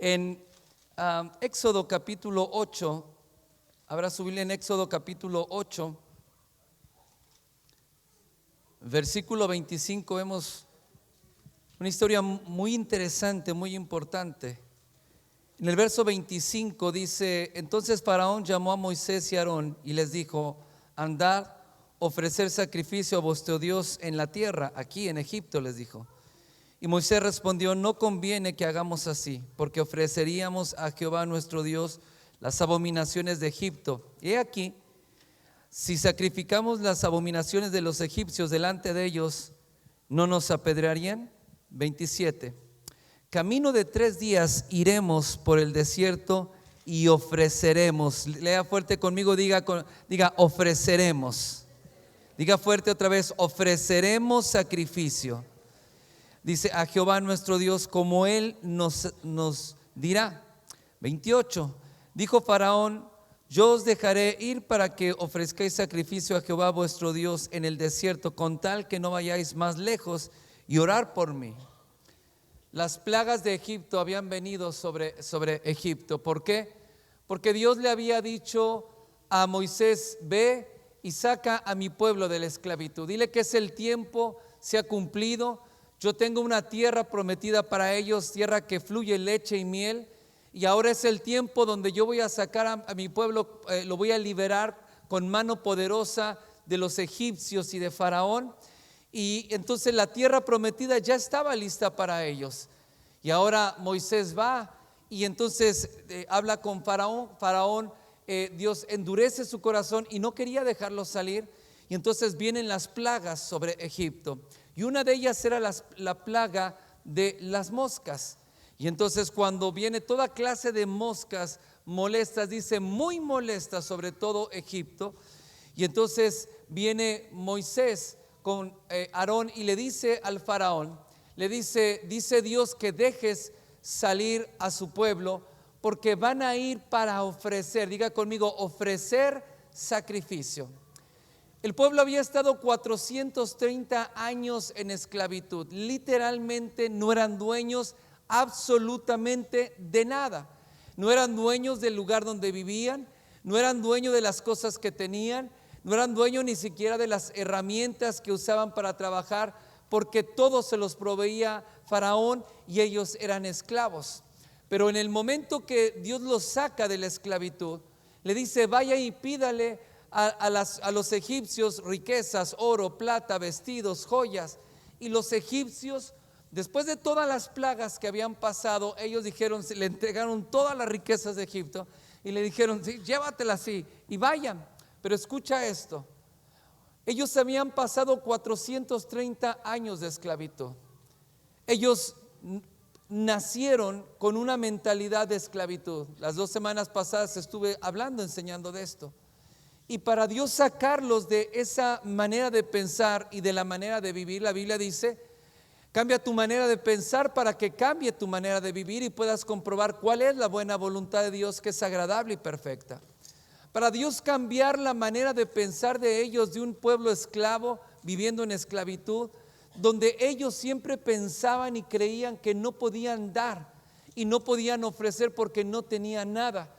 En Éxodo capítulo 8, habrá su Biblia en Éxodo capítulo 8, versículo 25, vemos una historia muy interesante, muy importante. En el verso 25 dice: entonces Faraón llamó a Moisés y a Aarón y les dijo: andad, ofrecer sacrificio a vuestro Dios en la tierra, aquí en Egipto, les dijo. Y Moisés respondió: no conviene que hagamos así, porque ofreceríamos a Jehová nuestro Dios las abominaciones de Egipto. Y he aquí, si sacrificamos las abominaciones de los egipcios delante de ellos, ¿no nos apedrearían? 27. Camino de 3 días iremos por el desierto y ofreceremos. Lea fuerte conmigo, diga ofreceremos. Diga fuerte otra vez: ofreceremos sacrificio. Dice: a Jehová nuestro Dios, como Él nos dirá. 28. Dijo Faraón: yo os dejaré ir para que ofrezcáis sacrificio a Jehová vuestro Dios en el desierto, con tal que no vayáis más lejos, y orar por mí. Las plagas de Egipto habían venido sobre Egipto. ¿Por qué? Porque Dios le había dicho a Moisés: ve y saca a mi pueblo de la esclavitud. Dile que es el tiempo, se ha cumplido. Yo tengo una tierra prometida para ellos, tierra que fluye leche y miel. Y ahora es el tiempo donde yo voy a sacar a mi pueblo, lo voy a liberar con mano poderosa de los egipcios y de Faraón. Y entonces la tierra prometida ya estaba lista para ellos. Y ahora Moisés va y entonces habla con Faraón. Faraón, Dios endurece su corazón y no quería dejarlo salir. Y entonces vienen las plagas sobre Egipto. Y una de ellas era la plaga de las moscas. Y entonces cuando viene toda clase de moscas molestas, dice muy molestas sobre todo Egipto. Y entonces viene Moisés con Aarón y le dice al Faraón, dice Dios que dejes salir a su pueblo, porque van a ir para ofrecer, diga conmigo, ofrecer sacrificio. El pueblo había estado 430 años en esclavitud, literalmente no eran dueños absolutamente de nada, no eran dueños del lugar donde vivían, no eran dueños de las cosas que tenían, no eran dueños ni siquiera de las herramientas que usaban para trabajar, porque todo se los proveía Faraón y ellos eran esclavos. Pero en el momento que Dios los saca de la esclavitud, le dice: vaya y pídale a los egipcios riquezas, oro, plata, vestidos, joyas. Y los egipcios, después de todas las plagas que habían pasado, ellos dijeron, le entregaron todas las riquezas de Egipto y le dijeron: sí, llévatelas, sí, y vayan. Pero escucha esto: ellos habían pasado 430 años de esclavitud. Ellos nacieron con una mentalidad de esclavitud. Las 2 semanas pasadas estuve hablando, enseñando de esto. Y para Dios sacarlos de esa manera de pensar y de la manera de vivir, la Biblia dice: cambia tu manera de pensar para que cambie tu manera de vivir y puedas comprobar cuál es la buena voluntad de Dios, que es agradable y perfecta. Para Dios cambiar la manera de pensar de ellos, de un pueblo esclavo viviendo en esclavitud, donde ellos siempre pensaban y creían que no podían dar y no podían ofrecer porque no tenían nada.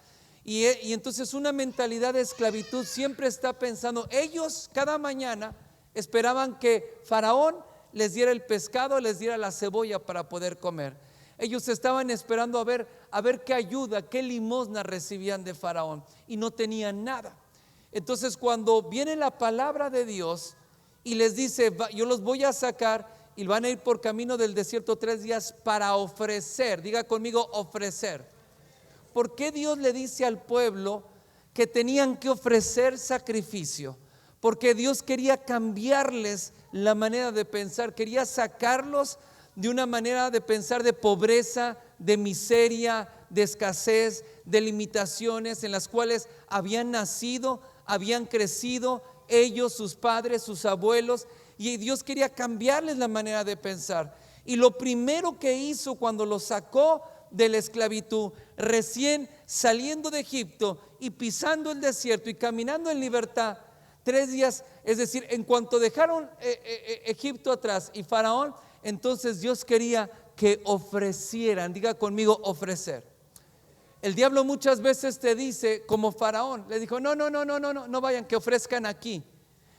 Y entonces una mentalidad de esclavitud siempre está pensando. Ellos cada mañana esperaban que Faraón les diera el pescado, les diera la cebolla para poder comer. Ellos estaban esperando a ver qué ayuda, qué limosna recibían de Faraón, y no tenían nada. Entonces cuando viene la palabra de Dios y les dice: yo los voy a sacar y van a ir por camino del desierto 3 días para ofrecer, diga conmigo, ofrecer. ¿Por qué Dios le dice al pueblo que tenían que ofrecer sacrificio? Porque Dios quería cambiarles la manera de pensar, quería sacarlos de una manera de pensar de pobreza, de miseria, de escasez, de limitaciones en las cuales habían nacido, habían crecido ellos, sus padres, sus abuelos, y Dios quería cambiarles la manera de pensar. Y lo primero que hizo cuando los sacó de la esclavitud, recién saliendo de Egipto y pisando el desierto y caminando en libertad 3 días, es decir, en cuanto dejaron Egipto atrás y Faraón, entonces Dios quería que ofrecieran, diga conmigo, ofrecer. El diablo muchas veces te dice, como Faraón, le dijo, no vayan, que ofrezcan aquí,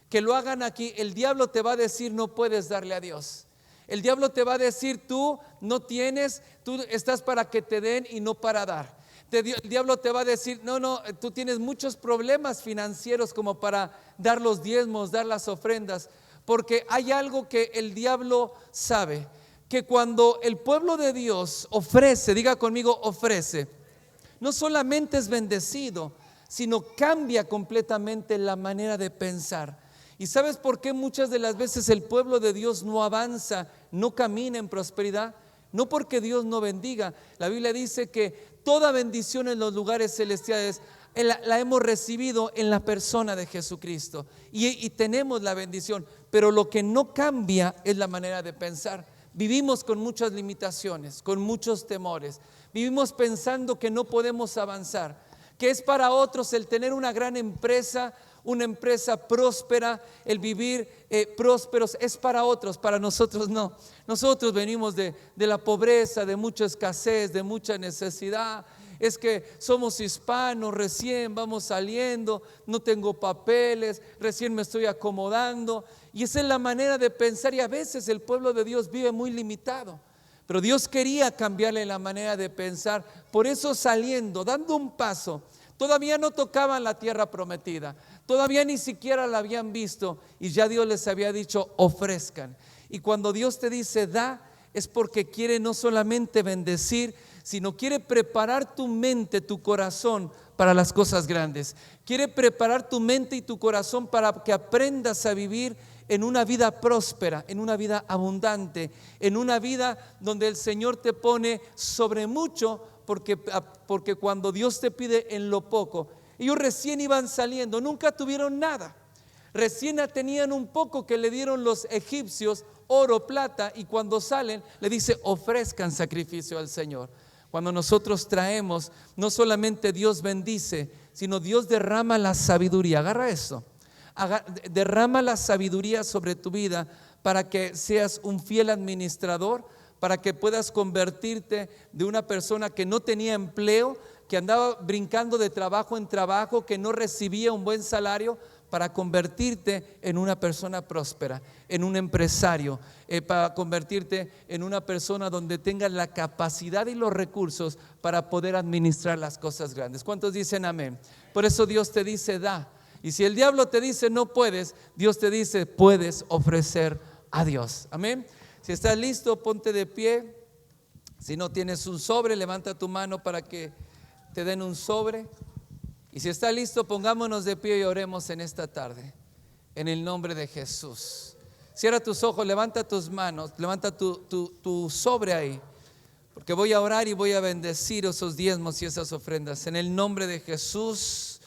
que lo hagan aquí. El diablo te va a decir, no puedes darle a Dios. El diablo te va a decir, tú no tienes, tú estás para que te den y no para dar. El diablo te va a decir, tú tienes muchos problemas financieros como para dar los diezmos, dar las ofrendas. Porque hay algo que el diablo sabe, que cuando el pueblo de Dios ofrece, diga conmigo, ofrece, no solamente es bendecido, sino cambia completamente la manera de pensar. ¿Y sabes por qué muchas de las veces el pueblo de Dios no avanza, no camina en prosperidad? No porque Dios no bendiga. La Biblia dice que toda bendición en los lugares celestiales la hemos recibido en la persona de Jesucristo y tenemos la bendición, pero lo que no cambia es la manera de pensar. Vivimos con muchas limitaciones, con muchos temores. Vivimos pensando que no podemos avanzar, que es para otros el tener una gran empresa, una empresa próspera, el vivir prósperos es para otros, para nosotros no. Nosotros venimos de la pobreza, de mucha escasez, de mucha necesidad. Es que somos hispanos, recién vamos saliendo, no tengo papeles, recién me estoy acomodando. Y esa es la manera de pensar, y a veces el pueblo de Dios vive muy limitado. Pero Dios quería cambiarle la manera de pensar. Por eso saliendo, dando un paso, todavía no tocaban la tierra prometida, todavía ni siquiera la habían visto, y ya Dios les había dicho, ofrezcan. Y cuando Dios te dice da, es porque quiere no solamente bendecir, sino quiere preparar tu mente, tu corazón para las cosas grandes. Quiere preparar tu mente y tu corazón para que aprendas a vivir en una vida próspera, en una vida abundante, en una vida donde el Señor te pone sobre mucho, porque cuando Dios te pide en lo poco, ellos recién iban saliendo, nunca tuvieron nada, recién tenían un poco que le dieron los egipcios, oro, plata, y cuando salen le dice, ofrezcan sacrificio al Señor. Cuando nosotros traemos, no solamente Dios bendice, sino Dios derrama la sabiduría. Agarra eso, derrama la sabiduría sobre tu vida para que seas un fiel administrador, para que puedas convertirte de una persona que no tenía empleo, que andaba brincando de trabajo en trabajo, que no recibía un buen salario, para convertirte en una persona próspera, en un empresario, para convertirte en una persona donde tengas la capacidad y los recursos para poder administrar las cosas grandes. ¿Cuántos dicen amén? Por eso Dios te dice da. Y si el diablo te dice no puedes, Dios te dice puedes ofrecer a Dios. Amén. Si estás listo, ponte de pie. Si no tienes un sobre, levanta tu mano para que te den un sobre. Y si está listo, pongámonos de pie y oremos en esta tarde, en el nombre de Jesús. Cierra tus ojos, levanta tus manos, levanta tu sobre ahí, porque voy a orar y voy a bendecir esos diezmos y esas ofrendas. En el nombre de Jesús,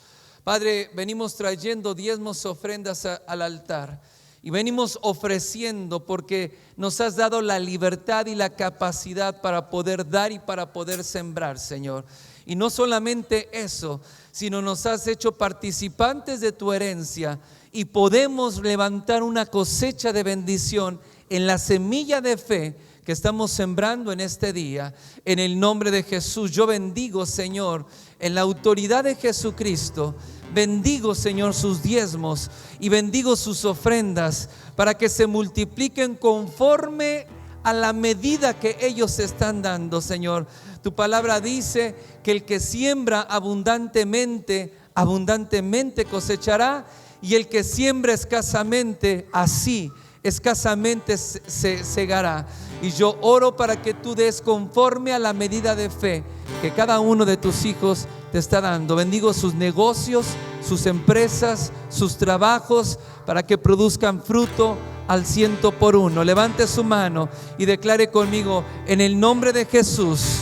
Padre, venimos trayendo diezmos, ofrendas al altar. Y venimos ofreciendo porque nos has dado la libertad y la capacidad para poder dar y para poder sembrar, Señor. Y no solamente eso, sino nos has hecho participantes de tu herencia y podemos levantar una cosecha de bendición en la semilla de fe que estamos sembrando en este día. En el nombre de Jesús, yo bendigo, Señor, en la autoridad de Jesucristo. Bendigo, Señor, sus diezmos y bendigo sus ofrendas para que se multipliquen conforme a la medida que ellos están dando, Señor. Tu palabra dice que el que siembra abundantemente, abundantemente cosechará, y el que siembra escasamente, así escasamente se segará. Y yo oro para que tú des conforme a la medida de fe que cada uno de tus hijos te está dando. Bendigo sus negocios, sus empresas, sus trabajos, para que produzcan fruto al 100 por 1. Levante su mano y declare conmigo: en el nombre de Jesús,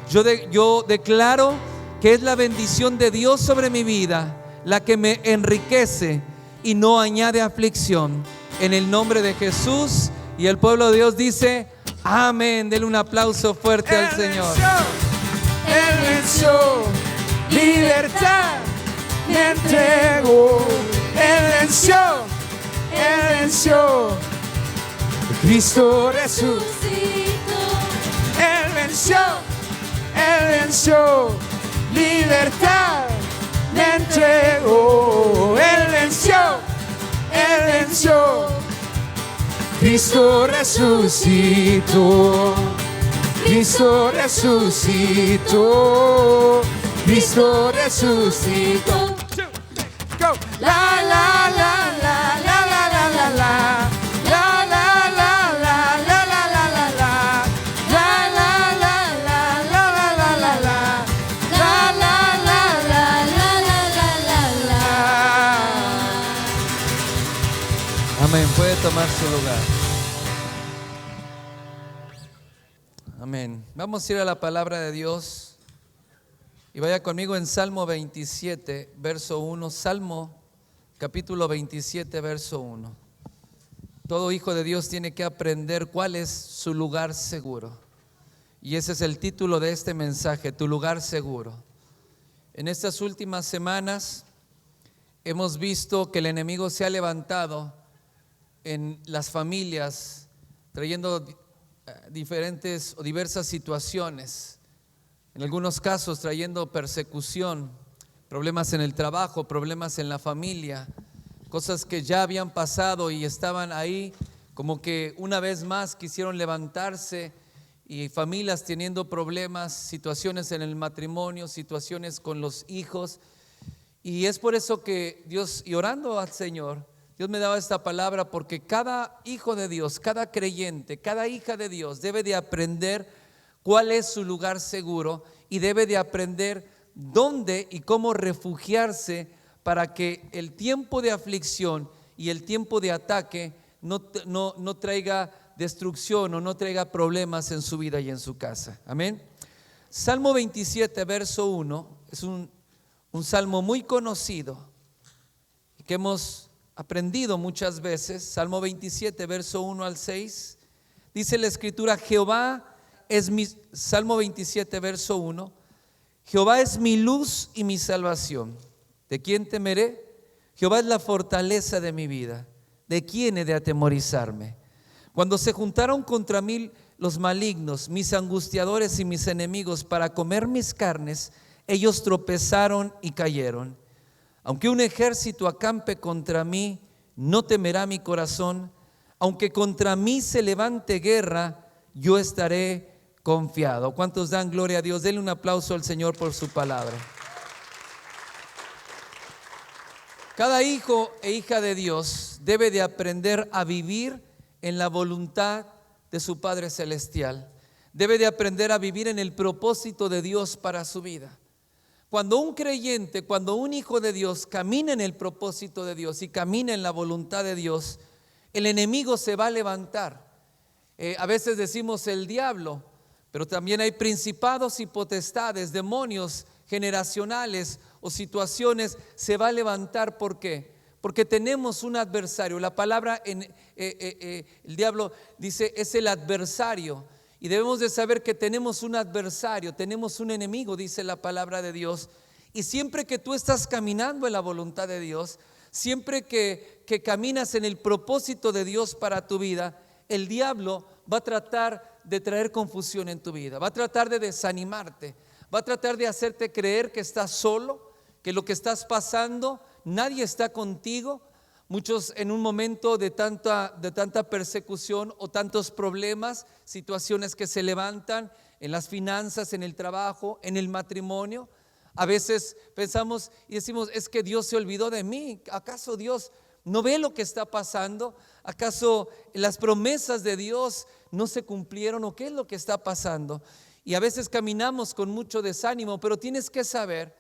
yo declaro que es la bendición de Dios sobre mi vida la que me enriquece y no añade aflicción. En el nombre de Jesús. Y el pueblo de Dios dice amén. Denle un aplauso fuerte al Señor. Él venció, libertad me entregó. Él venció, Cristo resucitó. Él venció, libertad me entregó. Él venció, Él venció. Cristo resucitó, Cristo resucitó, Cristo resucitó. Go. La la la la la la la la la. La la la la la la la la la. La la la la la la la la la. La la la la la la la la. Amén. Puede tomar su lugar. Amén. Vamos a ir a la palabra de Dios. Y vaya conmigo en Salmo 27, verso 1. Salmo capítulo 27, verso 1. Todo hijo de Dios tiene que aprender cuál es su lugar seguro. Y ese es el título de este mensaje, tu lugar seguro. En estas últimas semanas hemos visto que el enemigo se ha levantado en las familias, trayendo diferentes o diversas situaciones. En algunos casos trayendo persecución, problemas en el trabajo, problemas en la familia, cosas que ya habían pasado y estaban ahí, como que una vez más quisieron levantarse, y familias teniendo problemas, situaciones en el matrimonio, situaciones con los hijos. Y es por eso que Dios, y orando al Señor, Dios me daba esta palabra, porque cada hijo de Dios, cada creyente, cada hija de Dios debe de aprender cuál es su lugar seguro y debe de aprender dónde y cómo refugiarse para que el tiempo de aflicción y el tiempo de ataque no traiga destrucción o no traiga problemas en su vida y en su casa. Amén. Salmo 27, verso 1 es un salmo muy conocido que hemos aprendido muchas veces. Salmo 27, verso 1 al 6, dice la escritura: Salmo 27, verso 1: Jehová es mi luz y mi salvación. ¿De quién temeré? Jehová es la fortaleza de mi vida. ¿De quién he de atemorizarme? Cuando se juntaron contra mí los malignos, mis angustiadores y mis enemigos, para comer mis carnes, ellos tropezaron y cayeron. Aunque un ejército acampe contra mí, no temerá mi corazón. Aunque contra mí se levante guerra, yo estaré confiado. ¿Cuántos dan gloria a Dios? Denle un aplauso al Señor por su palabra. Cada hijo e hija de Dios debe de aprender a vivir en la voluntad de su Padre Celestial. Debe de aprender a vivir en el propósito de Dios para su vida. Cuando un creyente, cuando un hijo de Dios camina en el propósito de Dios y camina en la voluntad de Dios, el enemigo se va a levantar. A veces decimos el diablo, pero también hay principados y potestades, demonios generacionales o situaciones. Se va a levantar. ¿Por qué? Porque tenemos un adversario. La palabra el diablo dice es el adversario, y debemos de saber que tenemos un adversario, tenemos un enemigo, dice la palabra de Dios. Y siempre que tú estás caminando en la voluntad de Dios, siempre que caminas en el propósito de Dios para tu vida, el diablo va a tratar de traer confusión en tu vida, va a tratar de desanimarte, va a tratar de hacerte creer que estás solo, que lo que estás pasando, nadie está contigo. Muchos en un momento de tanta persecución o tantos problemas, situaciones que se levantan en las finanzas, en el trabajo, en el matrimonio, a veces pensamos y decimos: es que Dios se olvidó de mí. ¿Acaso Dios no ve lo que está pasando? ¿Acaso las promesas de Dios no se cumplieron? ¿O qué es lo que está pasando? Y a veces caminamos con mucho desánimo, pero tienes que saber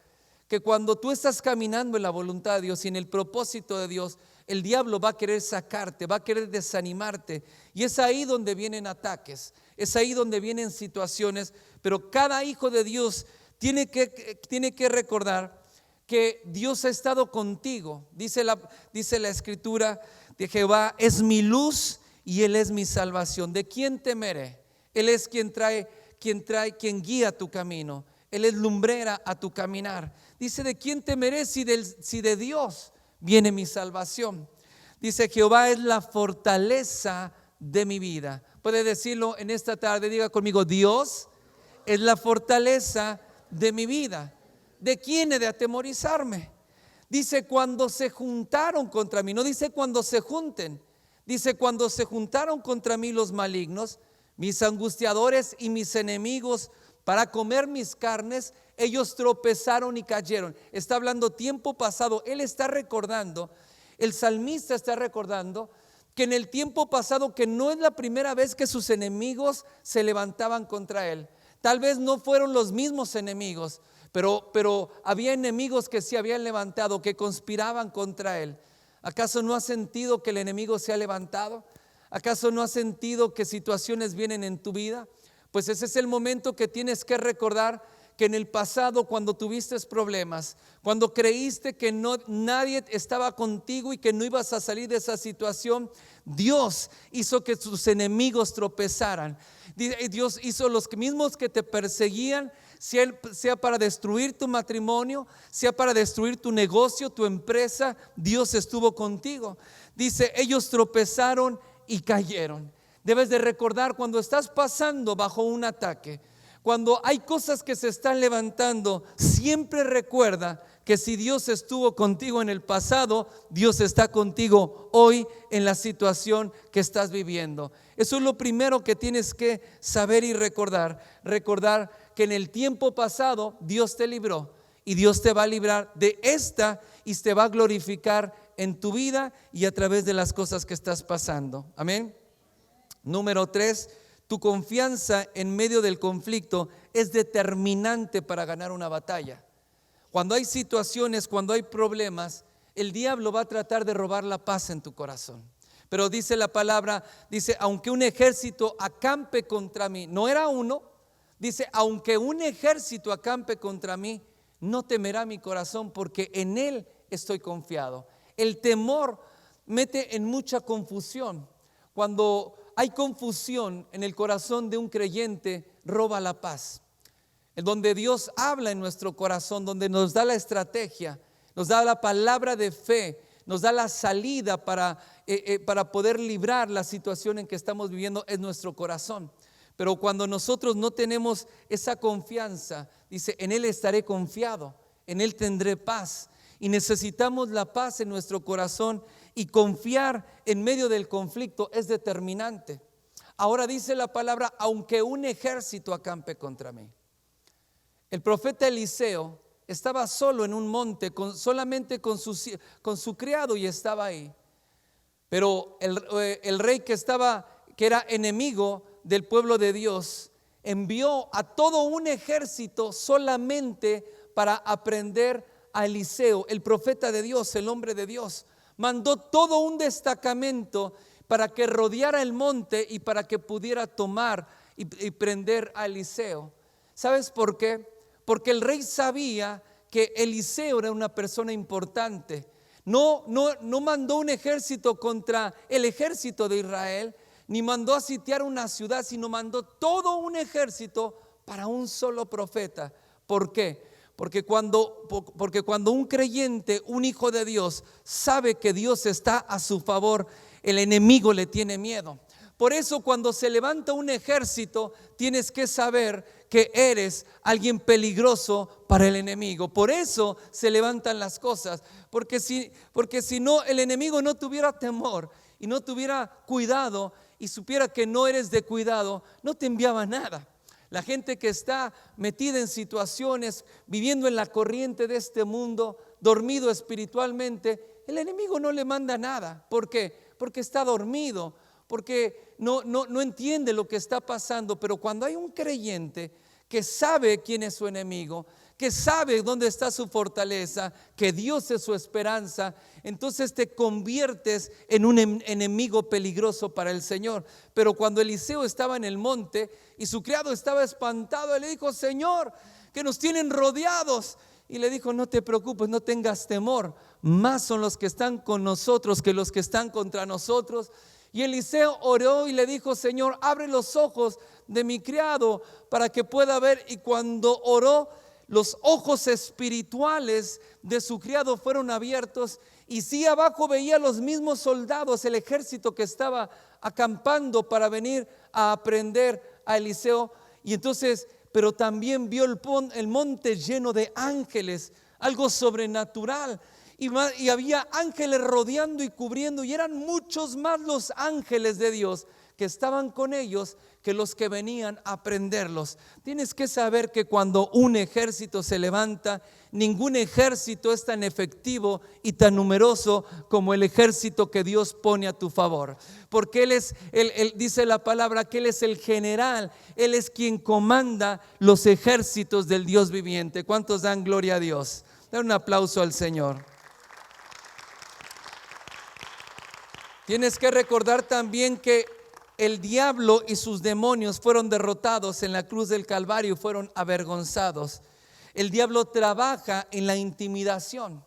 que cuando tú estás caminando en la voluntad de Dios y en el propósito de Dios, el diablo va a querer sacarte, va a querer desanimarte, y es ahí donde vienen ataques, es ahí donde vienen situaciones. Pero cada hijo de Dios tiene que recordar que Dios ha estado contigo. Dice la escritura de Jehová es mi luz y Él es mi salvación. ¿De quién temeré? Él es quien guía tu camino. Él es lumbrera a tu caminar. Dice: ¿de quién temeré si de Dios viene mi salvación? Dice: Jehová es la fortaleza de mi vida. Puede decirlo en esta tarde, diga conmigo: Dios es la fortaleza de mi vida. ¿de quién he de atemorizarme? Dice cuando se juntaron contra mí, no dice cuando se junten, dice cuando se juntaron contra mí los malignos, mis angustiadores y mis enemigos para comer mis carnes, ellos tropezaron y cayeron. Está hablando tiempo pasado, él está recordando, el salmista está recordando que en el tiempo pasado, que no es la primera vez que sus enemigos se levantaban contra él. Tal vez no fueron los mismos enemigos, pero había enemigos que se habían levantado, que conspiraban contra él. ¿Acaso no has sentido que el enemigo se ha levantado? ¿Acaso no has sentido que situaciones vienen en tu vida? Pues ese es el momento que tienes que recordar que en el pasado, cuando tuviste problemas, cuando creíste que nadie estaba contigo y que no ibas a salir de esa situación, Dios hizo que tus enemigos tropezaran. Dios hizo los mismos que te perseguían, sea para destruir tu matrimonio, sea para destruir tu negocio, tu empresa. Dios estuvo contigo. Dice, ellos tropezaron y cayeron. Debes de recordar cuando estás pasando bajo un ataque, cuando hay cosas que se están levantando, siempre recuerda que si Dios estuvo contigo en el pasado, Dios está contigo hoy en la situación que estás viviendo. Eso es lo primero que tienes que saber y recordar. Recordar que en el tiempo pasado Dios te libró y Dios te va a librar de esta y te va a glorificar en tu vida y a través de las cosas que estás pasando. Amén. Número 3, tu confianza en medio del conflicto es determinante para ganar una batalla. Cuando hay situaciones, cuando hay problemas, el diablo va a tratar de robar la paz en tu corazón. Pero dice la palabra, dice, aunque un ejército acampe contra mí, no era uno, dice, aunque un ejército acampe contra mí, no temerá mi corazón porque en él estoy confiado. El temor mete en mucha confusión. Cuando hay confusión en el corazón de un creyente, roba la paz. En donde Dios habla en nuestro corazón, donde nos da la estrategia, nos da la palabra de fe, nos da la salida para poder librar la situación en que estamos viviendo, es nuestro corazón. Pero cuando nosotros no tenemos esa confianza, dice, en Él estaré confiado, en Él tendré paz. Y necesitamos la paz en nuestro corazón, y confiar en medio del conflicto es determinante. Ahora dice la palabra, aunque un ejército acampe contra mí. El profeta Eliseo estaba solo en un monte, solamente con su criado, y estaba ahí. Pero el rey que era enemigo del pueblo de Dios, envió a todo un ejército solamente para aprender a Eliseo, el profeta de Dios, el hombre de Dios. Mandó todo un destacamento para que rodeara el monte y para que pudiera tomar y prender a Eliseo. ¿Sabes por qué? Porque el rey sabía que Eliseo era una persona importante. No mandó un ejército contra el ejército de Israel, ni mandó a sitiar una ciudad, sino mandó todo un ejército para un solo profeta. ¿Por qué? Porque cuando un creyente, un hijo de Dios, sabe que Dios está a su favor, el enemigo le tiene miedo. Por eso cuando se levanta un ejército, tienes que saber que eres alguien peligroso para el enemigo. Por eso se levantan las cosas, porque si no, el enemigo no tuviera temor y no tuviera cuidado y supiera que no eres de cuidado, no te enviaba nada. La gente que está metida en situaciones, viviendo en la corriente de este mundo, dormido espiritualmente, el enemigo no le manda nada. ¿Por qué? Porque está dormido, porque no entiende lo que está pasando. Pero cuando hay un creyente que sabe quién es su enemigo, que sabe dónde está su fortaleza, que Dios es su esperanza, entonces te conviertes en un enemigo peligroso para el Señor. Pero cuando Eliseo estaba en el monte y su criado estaba espantado, él le dijo: Señor, que nos tienen rodeados. Y le dijo: no te preocupes, no tengas temor, más son los que están con nosotros que los que están contra nosotros. Y Eliseo oró y le dijo: Señor, abre los ojos de mi criado para que pueda ver. Y cuando oró, los ojos espirituales de su criado fueron abiertos, y sí, abajo veía los mismos soldados, el ejército que estaba acampando para venir a prender a Eliseo. Y entonces, pero también vio el monte lleno de ángeles, algo sobrenatural. Y había ángeles rodeando y cubriendo, y eran muchos más los ángeles de Dios que estaban con ellos que los que venían a prenderlos. Tienes que saber que cuando un ejército se levanta, ningún ejército es tan efectivo y tan numeroso como el ejército que Dios pone a tu favor. Porque Él dice la palabra que Él es el general, Él es quien comanda los ejércitos del Dios viviente. ¿Cuántos dan gloria a Dios? Dan un aplauso al Señor. Tienes que recordar también que el diablo y sus demonios fueron derrotados en la cruz del Calvario, fueron avergonzados. El diablo trabaja en la intimidación.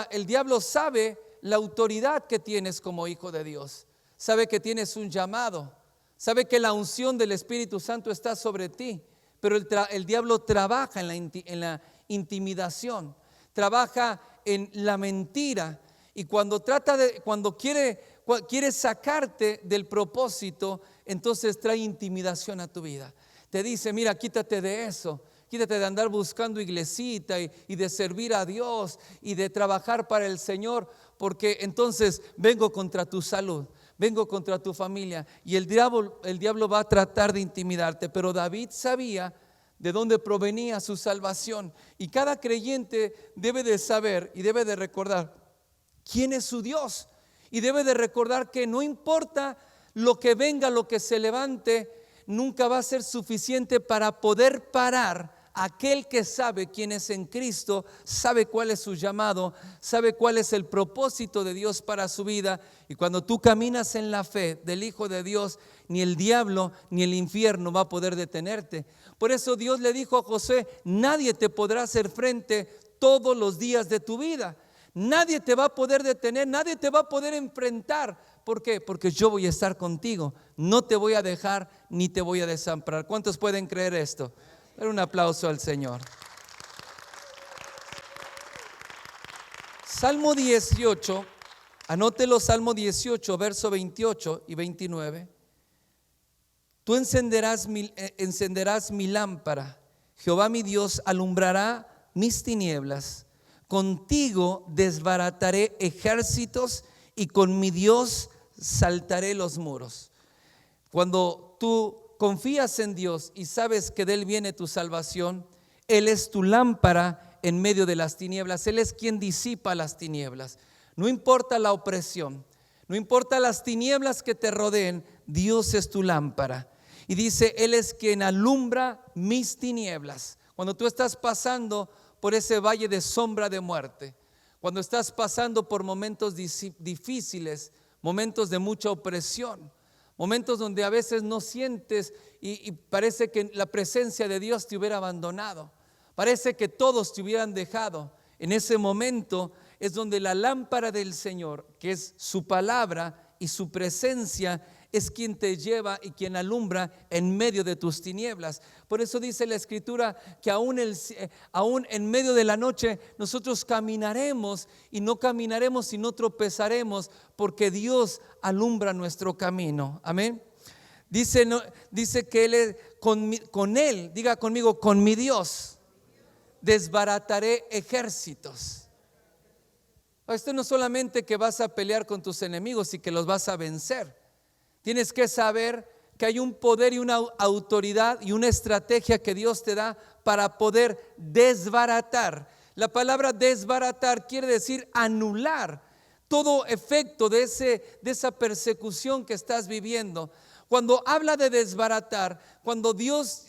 El diablo sabe la autoridad que tienes como hijo de Dios. Sabe que tienes un llamado. Sabe que la unción del Espíritu Santo está sobre ti. Pero el diablo trabaja en la intimidación. Trabaja en la mentira. Y cuando quiere sacarte del propósito, entonces trae intimidación a tu vida. Te dice, mira, quítate de eso, quítate de andar buscando iglesita y de servir a Dios y de trabajar para el Señor, porque entonces vengo contra tu salud, vengo contra tu familia. Y el diablo va a tratar de intimidarte. Pero David sabía de dónde provenía su salvación. Y cada creyente debe de saber y debe de recordar quién es su Dios. Y debe de recordar que no importa lo que venga, lo que se levante, nunca va a ser suficiente para poder parar a aquel que sabe quién es en Cristo, sabe cuál es su llamado, sabe cuál es el propósito de Dios para su vida. Y cuando tú caminas en la fe del Hijo de Dios, ni el diablo ni el infierno va a poder detenerte. Por eso Dios le dijo a Josué, nadie te podrá hacer frente todos los días de tu vida. Nadie te va a poder detener, nadie te va a poder enfrentar. ¿Por qué? Porque yo voy a estar contigo. No te voy a dejar ni te voy a desamparar. ¿Cuántos pueden creer esto? Dar un aplauso al Señor. Salmo 18, anótelo, Salmo 18, verso 28 y 29. Tú encenderás mi lámpara. Jehová mi Dios alumbrará mis tinieblas. Contigo desbarataré ejércitos y con mi Dios saltaré los muros. Cuando tú confías en Dios y sabes que de Él viene tu salvación, Él es tu lámpara en medio de las tinieblas. Él es quien disipa las tinieblas. No importa la opresión, no importa las tinieblas que te rodeen, Dios es tu lámpara. Y dice, Él es quien alumbra mis tinieblas. Cuando tú estás pasando por ese valle de sombra de muerte, cuando estás pasando por momentos difíciles, momentos de mucha opresión, momentos donde a veces no sientes y parece que la presencia de Dios te hubiera abandonado, parece que todos te hubieran dejado. En ese momento es donde la lámpara del Señor, que es su palabra y su presencia, es quien te lleva y quien alumbra en medio de tus tinieblas. Por eso dice la Escritura que aún en medio de la noche nosotros caminaremos y no caminaremos y no tropezaremos, porque Dios alumbra nuestro camino. Amén. Dice que Él con Él, diga conmigo, con mi Dios desbarataré ejércitos. Esto no solamente que vas a pelear con tus enemigos y que los vas a vencer. Tienes que saber que hay un poder y una autoridad y una estrategia que Dios te da para poder desbaratar. La palabra desbaratar quiere decir anular todo efecto de esa persecución que estás viviendo. Cuando habla de desbaratar, cuando Dios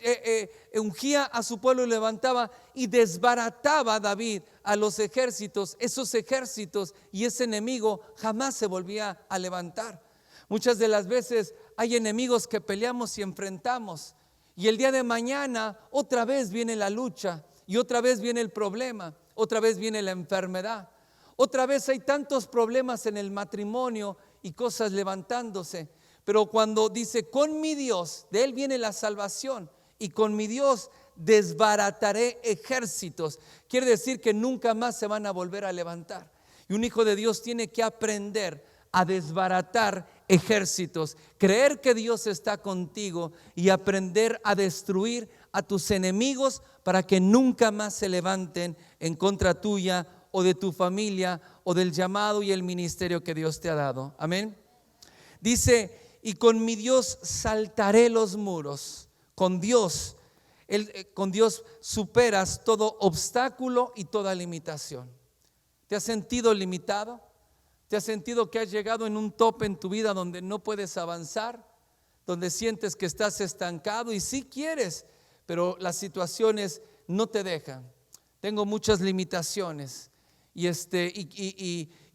ungía a su pueblo y levantaba y desbarataba a David a los ejércitos, esos ejércitos y ese enemigo jamás se volvía a levantar. Muchas de las veces hay enemigos que peleamos y enfrentamos, y el día de mañana otra vez viene la lucha y otra vez viene el problema, otra vez viene la enfermedad, otra vez hay tantos problemas en el matrimonio y cosas levantándose. Pero cuando dice con mi Dios, de Él viene la salvación, y con mi Dios desbarataré ejércitos, quiere decir que nunca más se van a volver a levantar. Y un hijo de Dios tiene que aprender a desbaratar ejércitos, creer que Dios está contigo y aprender a destruir a tus enemigos para que nunca más se levanten en contra tuya o de tu familia o del llamado y el ministerio que Dios te ha dado. Amén. Dice, y con mi Dios saltaré los muros. Con Dios superas todo obstáculo y toda limitación. ¿Te has sentido limitado? ¿Te has sentido que has llegado en un tope en tu vida donde no puedes avanzar? Donde sientes que estás estancado y sí quieres, pero las situaciones no te dejan. Tengo muchas limitaciones y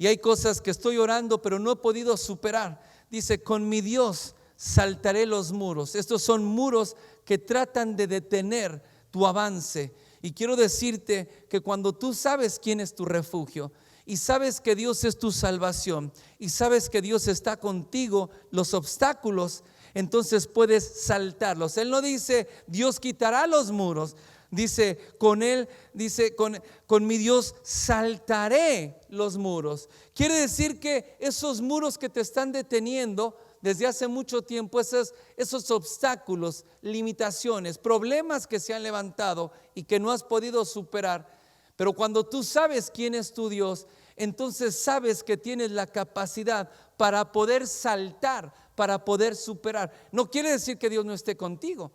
hay cosas que estoy orando pero no he podido superar. Dice, con mi Dios saltaré los muros. Estos son muros que tratan de detener tu avance. Y quiero decirte que cuando tú sabes quién es tu refugio y sabes que Dios es tu salvación y sabes que Dios está contigo, los obstáculos, entonces puedes saltarlos. Él no dice, Dios quitará los muros. Dice, con mi Dios saltaré los muros. Quiere decir que esos muros que te están deteniendo desde hace mucho tiempo, esos obstáculos, limitaciones, problemas que se han levantado y que no has podido superar, pero cuando tú sabes quién es tu Dios, entonces sabes que tienes la capacidad para poder saltar, para poder superar. No quiere decir que Dios no esté contigo,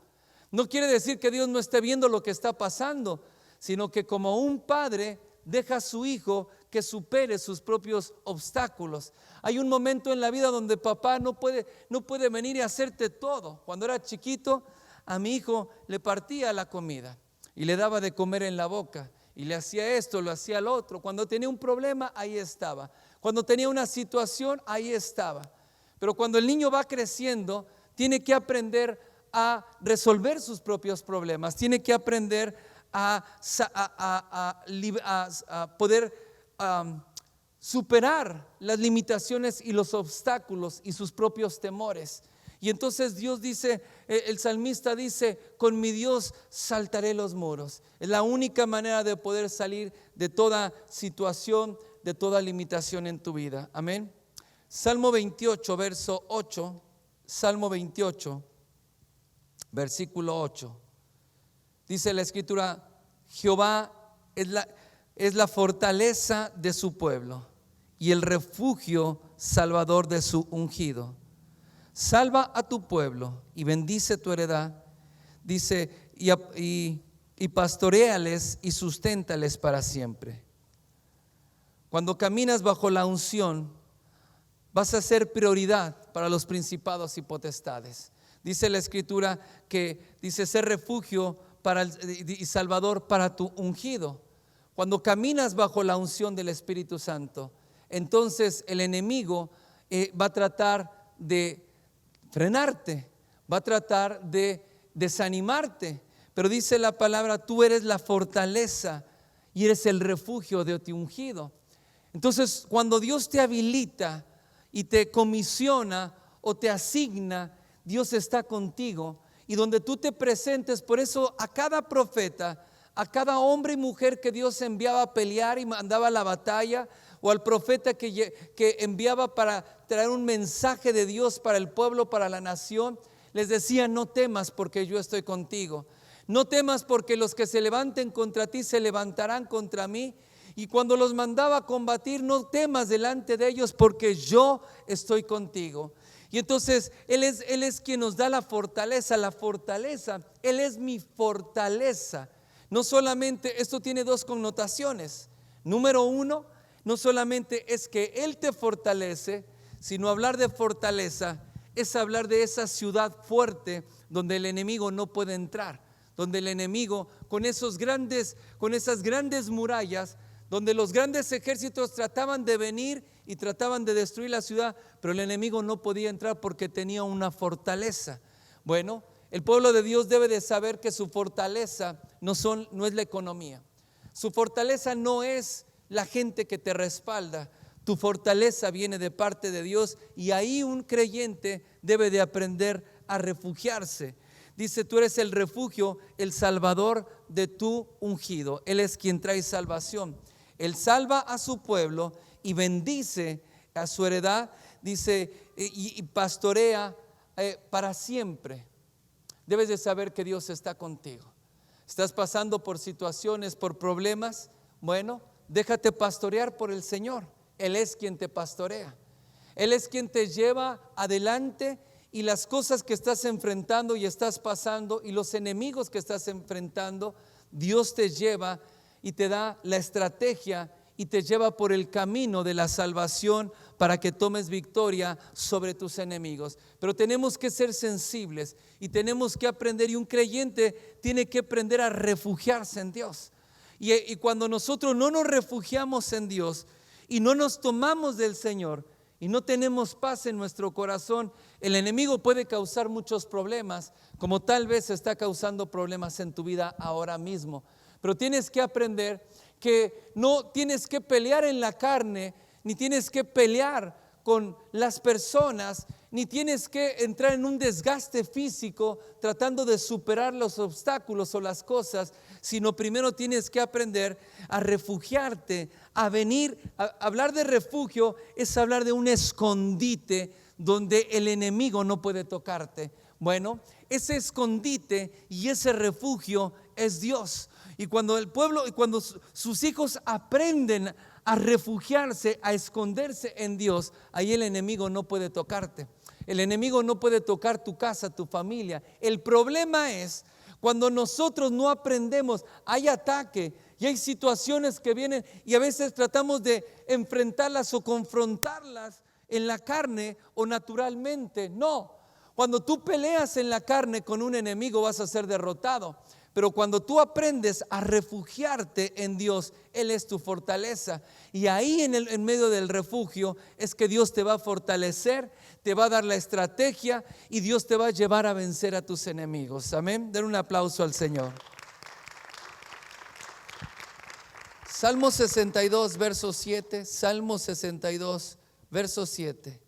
no quiere decir que Dios no esté viendo lo que está pasando, sino que como un padre deja a su hijo que supere sus propios obstáculos. Hay un momento en la vida donde papá no puede venir y hacerte todo. Cuando era chiquito, a mi hijo le partía la comida y le daba de comer en la boca y le hacía esto, lo hacía lo otro. Cuando tenía un problema, ahí estaba. Cuando tenía una situación, ahí estaba. Pero cuando el niño va creciendo, tiene que aprender a resolver sus propios problemas, tiene que aprender a poder superar las limitaciones y los obstáculos y sus propios temores. Y entonces Dios dice, el salmista dice, con mi Dios saltaré los muros. Es la única manera de poder salir de toda situación, de toda limitación en tu vida. Amén. Salmo 28, verso 8. Salmo 28, versículo 8. Dice la escritura, Jehová es la fortaleza de su pueblo y el refugio salvador de su ungido. Salva a tu pueblo y bendice tu heredad. Dice, y pastoréales y susténtales para siempre. Cuando caminas bajo la unción, vas a ser prioridad para los principados y potestades. Dice la escritura que dice ser refugio y salvador para tu ungido. Cuando caminas bajo la unción del Espíritu Santo, entonces el enemigo va a tratar de frenarte, va a tratar de desanimarte. Pero dice la palabra, tú eres la fortaleza y eres el refugio de tu ungido. Entonces, cuando Dios te habilita y te comisiona o te asigna, Dios está contigo. Y donde tú te presentes, por eso a cada profeta, a cada hombre y mujer que Dios enviaba a pelear y mandaba a la batalla, o al profeta que enviaba para traer un mensaje de Dios para el pueblo, para la nación, les decía, no temas porque yo estoy contigo. No temas porque los que se levanten contra ti se levantarán contra mí. Y cuando los mandaba a combatir, no temas delante de ellos porque yo estoy contigo. Y entonces Él es quien nos da la fortaleza, Él es mi fortaleza. No solamente, esto tiene dos connotaciones. Número uno, no solamente es que Él te fortalece, sino hablar de fortaleza es hablar de esa ciudad fuerte donde el enemigo no puede entrar, donde el enemigo con esas grandes murallas, donde los grandes ejércitos trataban de venir y trataban de destruir la ciudad, pero el enemigo no podía entrar porque tenía una fortaleza. Bueno, el pueblo de Dios debe de saber que su fortaleza no es la economía. Su fortaleza no es la gente que te respalda. Tu fortaleza viene de parte de Dios y ahí un creyente debe de aprender a refugiarse. Dice, tú eres el refugio, el salvador de tu ungido. Él es quien trae salvación. Él salva a su pueblo y bendice a su heredad. dice, y pastorea para siempre. Debes de saber que Dios está contigo. ¿Estás pasando por situaciones, por problemas? Bueno, déjate pastorear por el Señor. Él es quien te pastorea. Él es quien te lleva adelante, y las cosas que estás enfrentando y estás pasando y los enemigos que estás enfrentando, Dios te lleva y te da la estrategia y te lleva por el camino de la salvación para que tomes victoria sobre tus enemigos. Pero tenemos que ser sensibles y tenemos que aprender, y un creyente tiene que aprender a refugiarse en Dios. Y cuando nosotros no nos refugiamos en Dios y no nos tomamos del Señor y no tenemos paz en nuestro corazón, el enemigo puede causar muchos problemas, como tal vez está causando problemas en tu vida ahora mismo. Pero tienes que aprender que no tienes que pelear en la carne, ni tienes que pelear con las personas, ni tienes que entrar en un desgaste físico tratando de superar los obstáculos o las cosas, sino primero tienes que aprender a refugiarte, a venir. Hablar de refugio es hablar de un escondite donde el enemigo no puede tocarte. Bueno, ese escondite y ese refugio es Dios. Y cuando el pueblo y cuando sus hijos aprenden a refugiarse, a esconderse en Dios, ahí el enemigo no puede tocarte. El enemigo no puede tocar tu casa, tu familia. El problema es cuando nosotros no aprendemos. Hay ataque y hay situaciones que vienen, y a veces tratamos de enfrentarlas o confrontarlas en la carne o naturalmente. No, cuando tú peleas en la carne con un enemigo vas a ser derrotado. Pero cuando tú aprendes a refugiarte en Dios, Él es tu fortaleza. Y ahí en medio del refugio es que Dios te va a fortalecer, te va a dar la estrategia, y Dios te va a llevar a vencer a tus enemigos. Amén. Den un aplauso al Señor. Salmo 62, verso 7. Salmo 62, verso 7.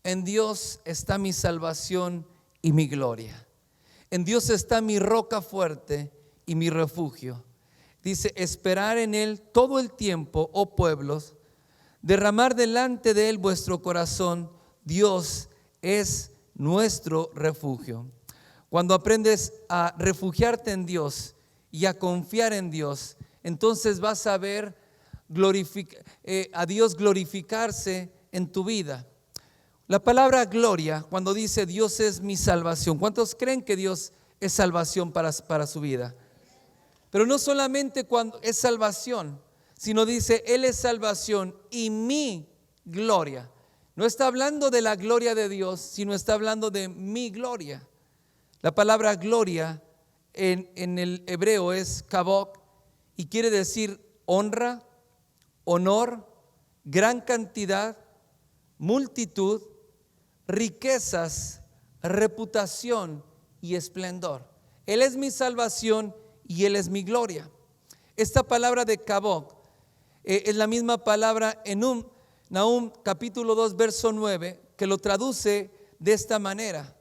En Dios está mi salvación y mi gloria. En Dios está mi roca fuerte y mi refugio. Dice, esperar en Él todo el tiempo, oh pueblos, derramar delante de Él vuestro corazón. Dios es nuestro refugio. Cuando aprendes a refugiarte en Dios y a confiar en Dios, entonces vas a ver a Dios glorificarse en tu vida. La palabra gloria, cuando dice Dios es mi salvación, ¿cuántos creen que Dios es salvación para su vida? Pero no solamente cuando es salvación, sino dice Él es salvación y mi gloria. No está hablando de la gloria de Dios, sino está hablando de mi gloria. La palabra gloria en el hebreo es kabod y quiere decir honra, honor, gran cantidad, multitud, riquezas, reputación y esplendor. Él es mi salvación y Él es mi gloria. Esta palabra de kabod es la misma palabra en Nahum capítulo 2 verso 9, que lo traduce de esta manera: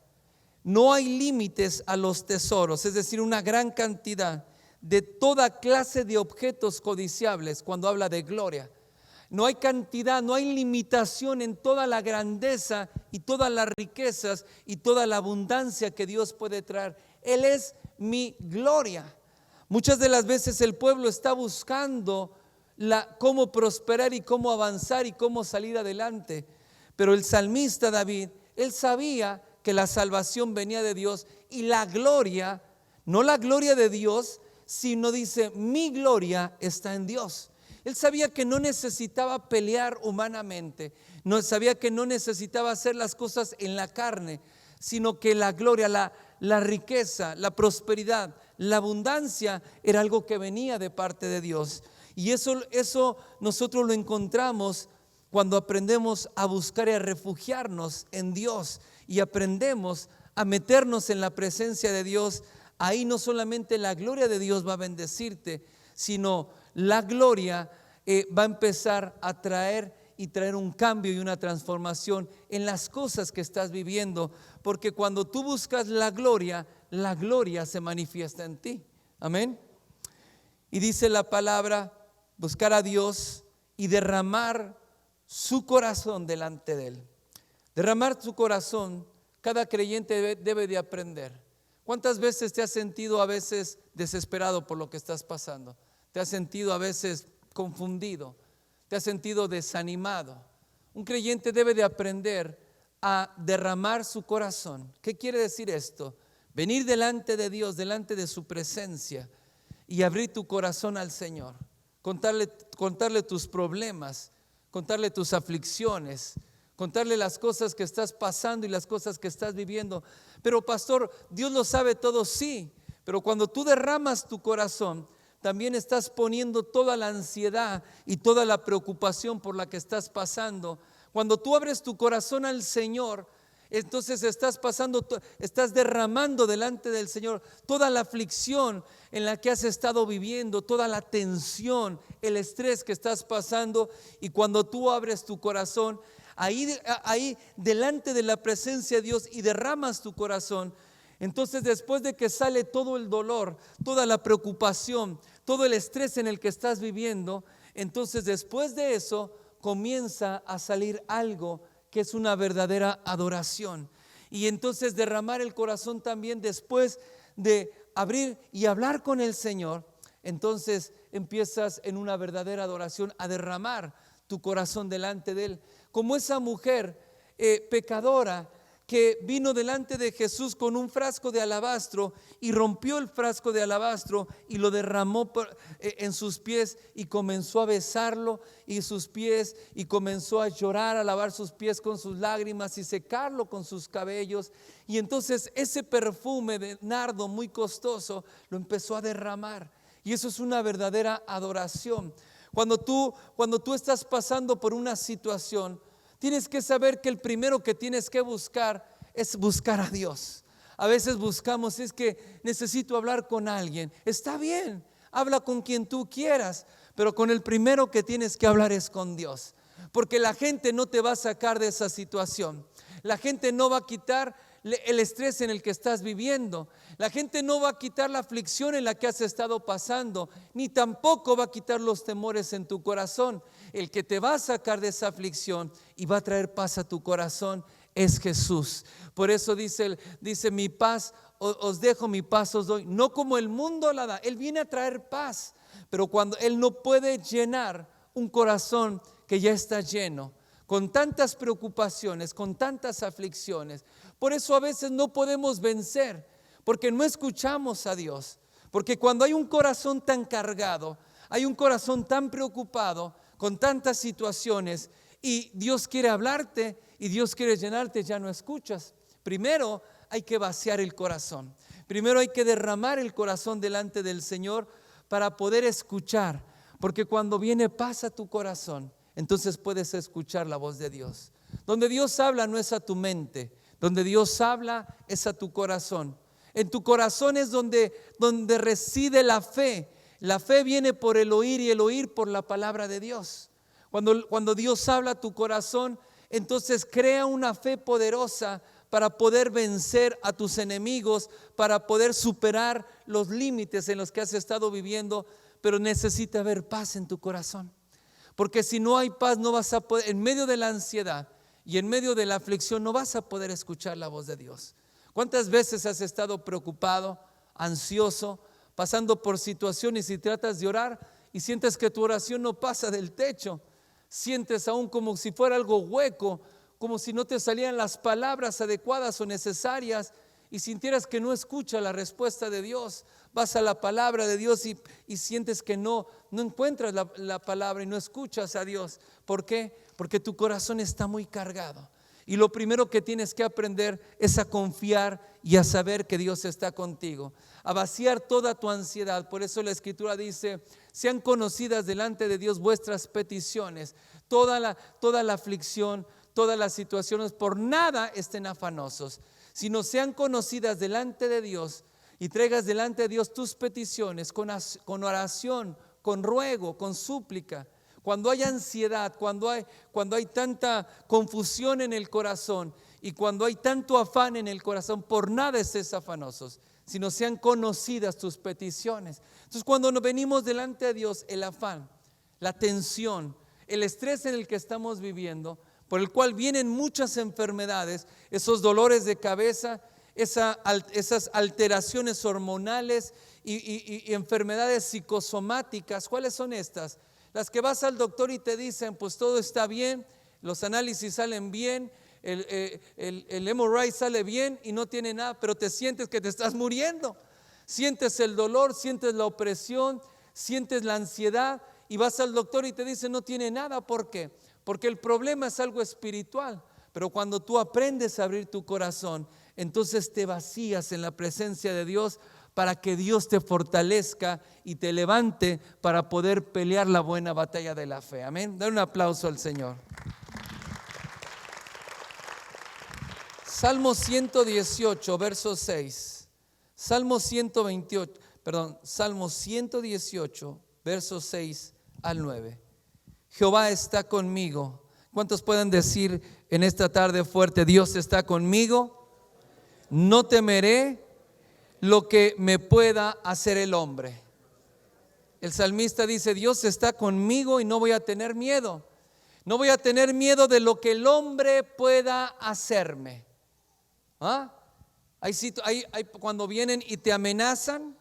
no hay límites a los tesoros, es decir, una gran cantidad de toda clase de objetos codiciables. Cuando habla de gloria, no hay cantidad, no hay limitación en toda la grandeza y todas las riquezas y toda la abundancia que Dios puede traer. Él es mi gloria. Muchas de las veces el pueblo está buscando cómo prosperar y cómo avanzar y cómo salir adelante. Pero el salmista David, él sabía que la salvación venía de Dios, y la gloria, no la gloria de Dios, sino dice mi gloria está en Dios. Él sabía que no necesitaba pelear humanamente, no sabía que no necesitaba hacer las cosas en la carne, sino que la gloria, la riqueza, la prosperidad, la abundancia era algo que venía de parte de Dios. Y eso nosotros lo encontramos cuando aprendemos a buscar y a refugiarnos en Dios y aprendemos a meternos en la presencia de Dios. Ahí no solamente la gloria de Dios va a bendecirte, sino la gloria va a empezar a traer un cambio y una transformación en las cosas que estás viviendo, porque cuando tú buscas la gloria se manifiesta en ti. Amén. Y dice la palabra, buscar a Dios y derramar su corazón delante de Él. Derramar tu corazón, cada creyente debe de aprender. ¿Cuántas veces te has sentido a veces desesperado por lo que estás pasando? ¿Te has sentido a veces confundido? ¿Te has sentido desanimado? Un creyente debe de aprender a derramar su corazón. ¿Qué quiere decir esto? Venir delante de Dios, delante de su presencia y abrir tu corazón al Señor. Contarle tus problemas, contarle tus aflicciones, contarle las cosas que estás pasando y las cosas que estás viviendo. Pero pastor, Dios lo sabe todo, sí, pero cuando tú derramas tu corazón, también estás poniendo toda la ansiedad y toda la preocupación por la que estás pasando. Cuando tú abres tu corazón al Señor, entonces estás derramando delante del Señor toda la aflicción en la que has estado viviendo, toda la tensión, el estrés que estás pasando. Y cuando tú abres tu corazón, ahí delante de la presencia de Dios y derramas tu corazón, entonces después de que sale todo el dolor, toda la preocupación, todo el estrés en el que estás viviendo, entonces después de eso comienza a salir algo que es una verdadera adoración. Y entonces derramar el corazón también después de abrir y hablar con el Señor, entonces empiezas en una verdadera adoración a derramar tu corazón delante de Él. Como esa mujer pecadora que vino delante de Jesús con un frasco de alabastro y rompió el frasco de alabastro y lo derramó en sus pies y comenzó a besarlo y sus pies y comenzó a llorar, a lavar sus pies con sus lágrimas y secarlo con sus cabellos. Y entonces ese perfume de nardo muy costoso lo empezó a derramar, y eso es una verdadera adoración. Cuando tú estás pasando por una situación, tienes que saber que el primero que tienes que buscar es buscar a Dios. A veces buscamos, es que necesito hablar con alguien. Está bien, habla con quien tú quieras, pero con el primero que tienes que hablar es con Dios. Porque la gente no te va a sacar de esa situación. La gente no va a quitar el estrés en el que estás viviendo. La gente no va a quitar la aflicción en la que has estado pasando, ni tampoco va a quitar los temores en tu corazón. El que te va a sacar de esa aflicción y va a traer paz a tu corazón es Jesús. Por eso dice mi paz os dejo, mi paz os doy. No como el mundo la da. Él viene a traer paz, pero cuando Él no puede llenar un corazón que ya está lleno, con tantas preocupaciones, con tantas aflicciones. Por eso a veces no podemos vencer, porque no escuchamos a Dios. Porque cuando hay un corazón tan cargado, hay un corazón tan preocupado, con tantas situaciones, y Dios quiere hablarte y Dios quiere llenarte, ya no escuchas. Primero hay que vaciar el corazón. Primero hay que derramar el corazón delante del Señor para poder escuchar. Porque cuando viene paz a tu corazón, entonces puedes escuchar la voz de Dios. Donde Dios habla no es a tu mente, donde Dios habla es a tu corazón. En tu corazón es donde reside la fe. La fe viene por el oír y el oír por la palabra de Dios. Cuando Dios habla a tu corazón, entonces crea una fe poderosa para poder vencer a tus enemigos, para poder superar los límites en los que has estado viviendo, pero necesita haber paz en tu corazón. Porque si no hay paz, no vas a poder, en medio de la ansiedad y en medio de la aflicción, no vas a poder escuchar la voz de Dios. ¿Cuántas veces has estado preocupado, ansioso, pasando por situaciones y tratas de orar y sientes que tu oración no pasa del techo? Sientes aún como si fuera algo hueco, como si no te salían las palabras adecuadas o necesarias, y sintieras que no escuchas la respuesta de Dios. Vas a la palabra de Dios y sientes que no encuentras la palabra y no escuchas a Dios. ¿Por qué? Porque tu corazón está muy cargado. Y lo primero que tienes que aprender es a confiar y a saber que Dios está contigo, a vaciar toda tu ansiedad. Por eso la Escritura dice: sean conocidas delante de Dios vuestras peticiones, toda la aflicción, todas las situaciones, por nada estén afanosos, sino sean conocidas delante de Dios, y traigas delante de Dios tus peticiones con oración, con ruego, con súplica. Cuando hay ansiedad, cuando hay tanta confusión en el corazón y cuando hay tanto afán en el corazón, por nada estés afanosos, sino sean conocidas tus peticiones. Entonces, cuando nos venimos delante de Dios, el afán, la tensión, el estrés en el que estamos viviendo, por el cual vienen muchas enfermedades, esos dolores de cabeza, esas alteraciones hormonales y enfermedades psicosomáticas. ¿Cuáles son estas? Las que vas al doctor y te dicen, pues todo está bien, los análisis salen bien, el MRI sale bien y no tiene nada, pero te sientes que te estás muriendo. Sientes el dolor, sientes la opresión, sientes la ansiedad y vas al doctor y te dice no tiene nada. ¿Por qué? Porque el problema es algo espiritual. Pero cuando tú aprendes a abrir tu corazón, entonces te vacías en la presencia de Dios para que Dios te fortalezca y te levante para poder pelear la buena batalla de la fe. Amén. Dale un aplauso al Señor. Salmo 118, verso 6. Salmo 118, versos 6 al 9. Jehová está conmigo. ¿Cuántos pueden decir en esta tarde fuerte, Dios está conmigo? No temeré lo que me pueda hacer el hombre. El salmista dice, Dios está conmigo y no voy a tener miedo. No voy a tener miedo de lo que el hombre pueda hacerme. Cuando vienen y te amenazan,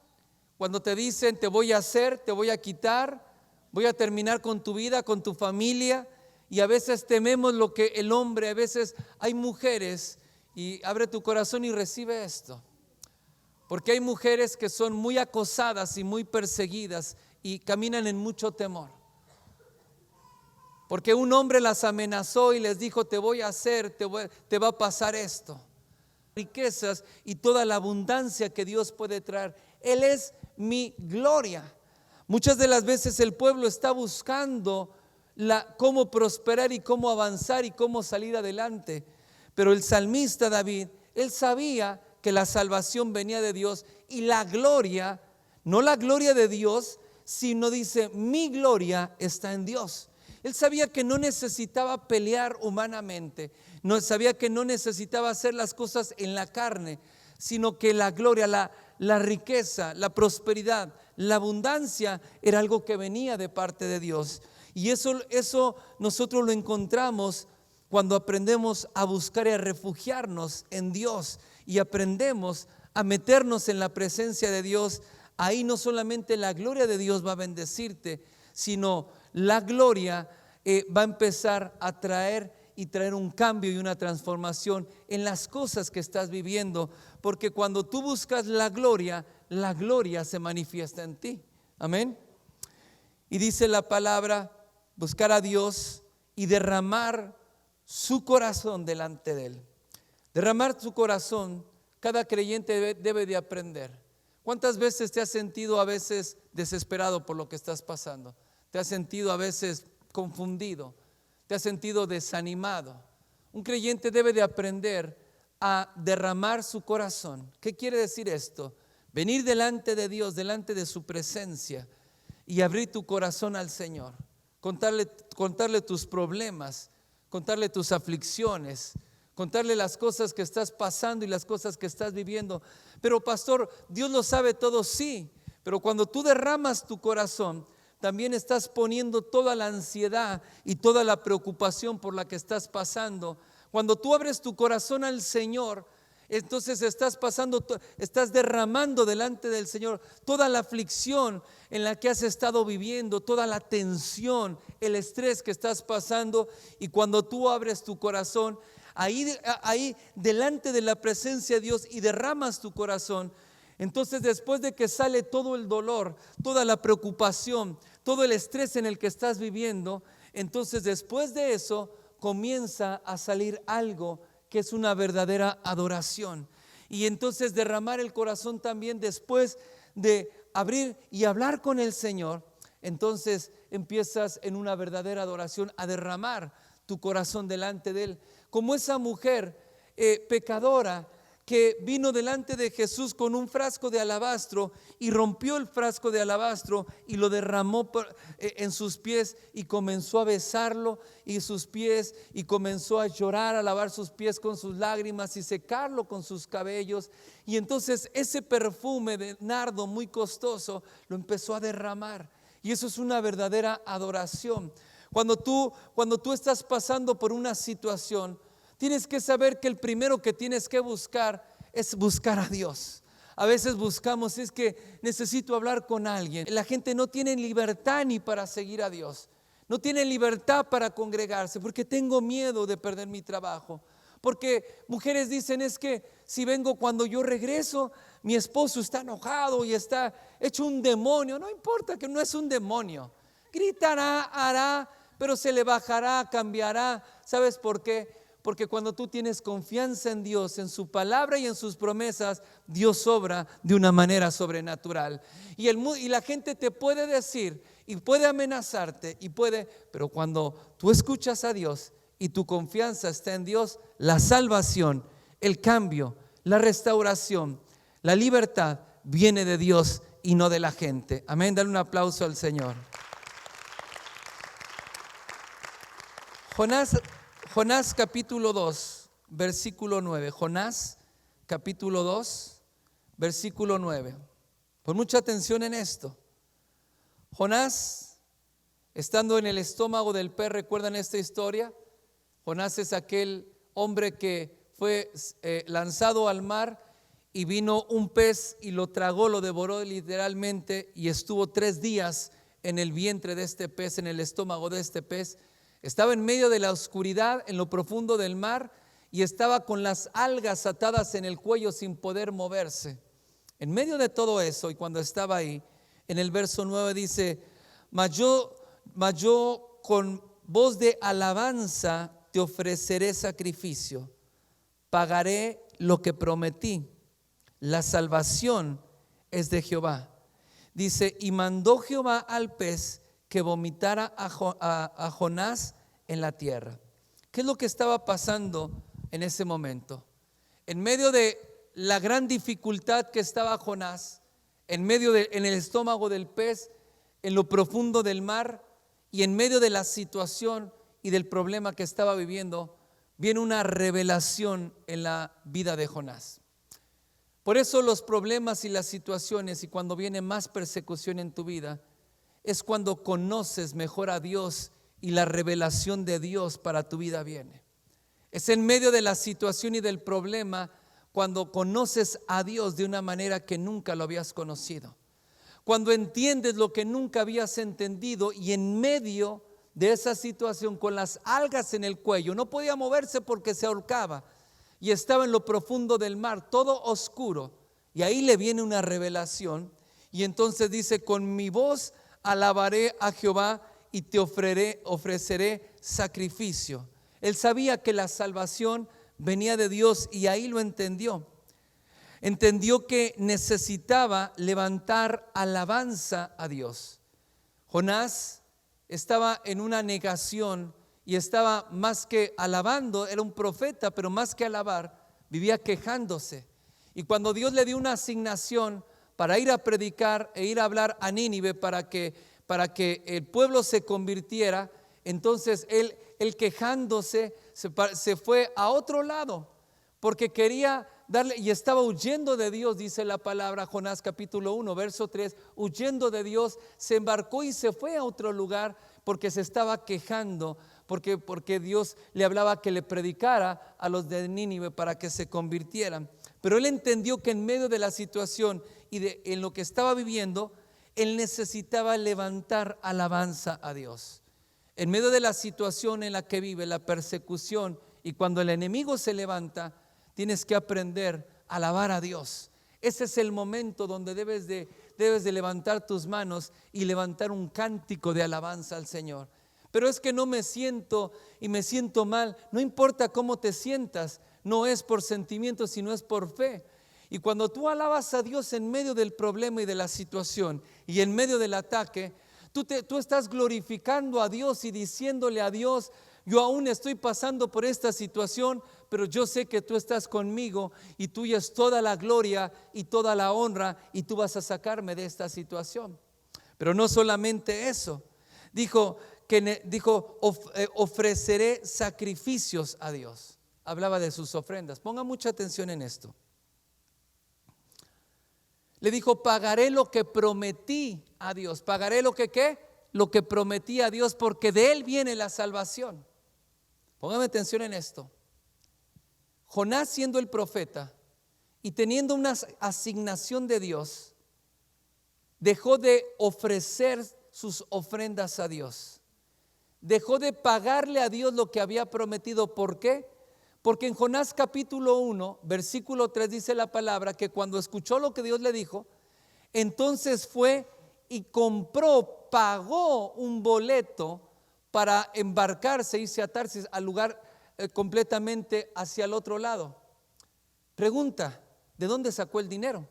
cuando te dicen te voy a hacer, te voy a quitar, voy a terminar con tu vida, con tu familia, y a veces tememos lo que el hombre, a veces hay mujeres, y abre tu corazón y recibe esto, porque hay mujeres que son muy acosadas y muy perseguidas y caminan en mucho temor, porque un hombre las amenazó y les dijo te voy a hacer, te va a pasar esto. Riquezas y toda la abundancia que Dios puede traer. Él es mi gloria. Muchas de las veces el pueblo está buscando cómo prosperar y cómo avanzar y cómo salir adelante. Pero el salmista David, él sabía que la salvación venía de Dios y la gloria, no la gloria de Dios, sino dice mi gloria está en Dios. Él sabía que no necesitaba pelear humanamente, no sabía que no necesitaba hacer las cosas en la carne, sino que la gloria, la riqueza, la prosperidad, la abundancia era algo que venía de parte de Dios. Y eso nosotros lo encontramos cuando aprendemos a buscar y a refugiarnos en Dios y aprendemos a meternos en la presencia de Dios. Ahí no solamente la gloria de Dios va a bendecirte, sino la gloria va a empezar a traer un cambio y una transformación en las cosas que estás viviendo, porque cuando tú buscas la gloria se manifiesta en ti. Amén. Y dice la palabra, buscar a Dios y derramar su corazón delante de Él. Derramar su corazón, cada creyente debe de aprender. ¿Cuántas veces te has sentido a veces desesperado por lo que estás pasando? ¿Te has sentido a veces confundido? ¿Te has sentido desanimado? Un creyente debe de aprender a derramar su corazón. ¿Qué quiere decir esto? Venir delante de Dios, delante de su presencia y abrir tu corazón al Señor. Contarle tus problemas, contarle tus aflicciones, contarle las cosas que estás pasando y las cosas que estás viviendo. Pero pastor, Dios lo sabe todo, sí, pero cuando tú derramas tu corazón, también estás poniendo toda la ansiedad y toda la preocupación por la que estás pasando. Cuando tú abres tu corazón al Señor, entonces estás derramando delante del Señor toda la aflicción en la que has estado viviendo, toda la tensión, el estrés que estás pasando. Y cuando tú abres tu corazón, ahí delante de la presencia de Dios y derramas tu corazón, entonces después de que sale todo el dolor, toda la preocupación, todo el estrés en el que estás viviendo, entonces después de eso comienza a salir algo que es una verdadera adoración. Y entonces derramar el corazón también después de abrir y hablar con el Señor, entonces empiezas en una verdadera adoración a derramar tu corazón delante de Él. Como esa mujer pecadora que vino delante de Jesús con un frasco de alabastro y rompió el frasco de alabastro y lo derramó en sus pies y comenzó a besarlo y sus pies y comenzó a llorar, a lavar sus pies con sus lágrimas y secarlo con sus cabellos. Y entonces ese perfume de nardo muy costoso lo empezó a derramar, y eso es una verdadera adoración. Cuando tú estás pasando por una situación, tienes que saber que el primero que tienes que buscar es buscar a Dios. A veces buscamos, es que necesito hablar con alguien. La gente no tiene libertad ni para seguir a Dios. No tiene libertad para congregarse porque tengo miedo de perder mi trabajo. Porque mujeres dicen, es que si vengo cuando yo regreso, mi esposo está enojado y está hecho un demonio. No importa, que no es un demonio. Gritará, hará, pero se le bajará, cambiará. ¿Sabes por qué? Porque cuando tú tienes confianza en Dios, en su palabra y en sus promesas, Dios obra de una manera sobrenatural. Y la gente te puede decir y puede amenazarte pero cuando tú escuchas a Dios y tu confianza está en Dios, la salvación, el cambio, la restauración, la libertad viene de Dios y no de la gente. Amén, dale un aplauso al Señor. Jonás capítulo 2, versículo 9. Jonás capítulo 2, versículo 9. Pon mucha atención en esto. Jonás, estando en el estómago del pez, ¿recuerdan esta historia? Jonás es aquel hombre que fue lanzado al mar y vino un pez y lo tragó, lo devoró literalmente, y estuvo 3 días en el vientre de este pez, en el estómago de este pez. Estaba en medio de la oscuridad, en lo profundo del mar, y estaba con las algas atadas en el cuello sin poder moverse. En medio de todo eso, y cuando estaba ahí, en el verso 9 dice, mas yo con voz de alabanza te ofreceré sacrificio, pagaré lo que prometí, la salvación es de Jehová. Dice, y mandó Jehová al pez que vomitara a Jonás en la tierra. ¿Qué es lo que estaba pasando en ese momento? En medio de la gran dificultad que estaba Jonás, en el estómago del pez, en lo profundo del mar, y en medio de la situación y del problema que estaba viviendo, viene una revelación en la vida de Jonás. Por eso los problemas y las situaciones, y cuando viene más persecución en tu vida, es cuando conoces mejor a Dios y la revelación de Dios para tu vida viene. Es en medio de la situación y del problema cuando conoces a Dios de una manera que nunca lo habías conocido. Cuando entiendes lo que nunca habías entendido, y en medio de esa situación con las algas en el cuello, no podía moverse porque se ahorcaba y estaba en lo profundo del mar, todo oscuro, y ahí le viene una revelación, y entonces dice, con mi voz alabaré a Jehová y te ofreceré sacrificio. Él sabía que la salvación venía de Dios y ahí lo entendió. Entendió que necesitaba levantar alabanza a Dios. Jonás estaba en una negación y estaba más que alabando, era un profeta, pero más que alabar, vivía quejándose. Y cuando Dios le dio una asignación para ir a predicar e ir a hablar a Nínive para que el pueblo se convirtiera, entonces él quejándose se fue a otro lado porque quería darle, y estaba huyendo de Dios, dice la palabra, Jonás capítulo 1, verso 3, huyendo de Dios, se embarcó y se fue a otro lugar porque se estaba quejando, porque Dios le hablaba que le predicara a los de Nínive para que se convirtieran. Pero él entendió que en medio de la situación y en lo que estaba viviendo, él necesitaba levantar alabanza a Dios. En medio de la situación en la que vive, la persecución, y cuando el enemigo se levanta, tienes que aprender a alabar a Dios. Ese es el momento donde debes de levantar tus manos y levantar un cántico de alabanza al Señor. Pero es que no me siento y me siento mal. No importa cómo te sientas, no es por sentimientos, sino es por fe. Y cuando tú alabas a Dios en medio del problema y de la situación y en medio del ataque, tú estás glorificando a Dios y diciéndole a Dios, yo aún estoy pasando por esta situación, pero yo sé que tú estás conmigo y tuya es toda la gloria y toda la honra y tú vas a sacarme de esta situación. Pero no solamente eso, dijo, ofreceré sacrificios a Dios. Hablaba de sus ofrendas. Ponga mucha atención en esto. Le dijo, pagaré lo que prometí a Dios. ¿Pagaré lo que qué? lo que prometía Dios, porque de él viene la salvación. Póngame atención en esto. Jonás, siendo el profeta y teniendo una asignación de Dios, dejó de ofrecer sus ofrendas a Dios. Dejó de pagarle a Dios lo que había prometido. ¿Por qué? Porque en Jonás capítulo 1, versículo 3 dice la palabra que cuando escuchó lo que Dios le dijo, entonces fue y compró, pagó un boleto para embarcarse, irse a Tarsis, al lugar completamente hacia el otro lado. Pregunta, ¿de dónde sacó el dinero?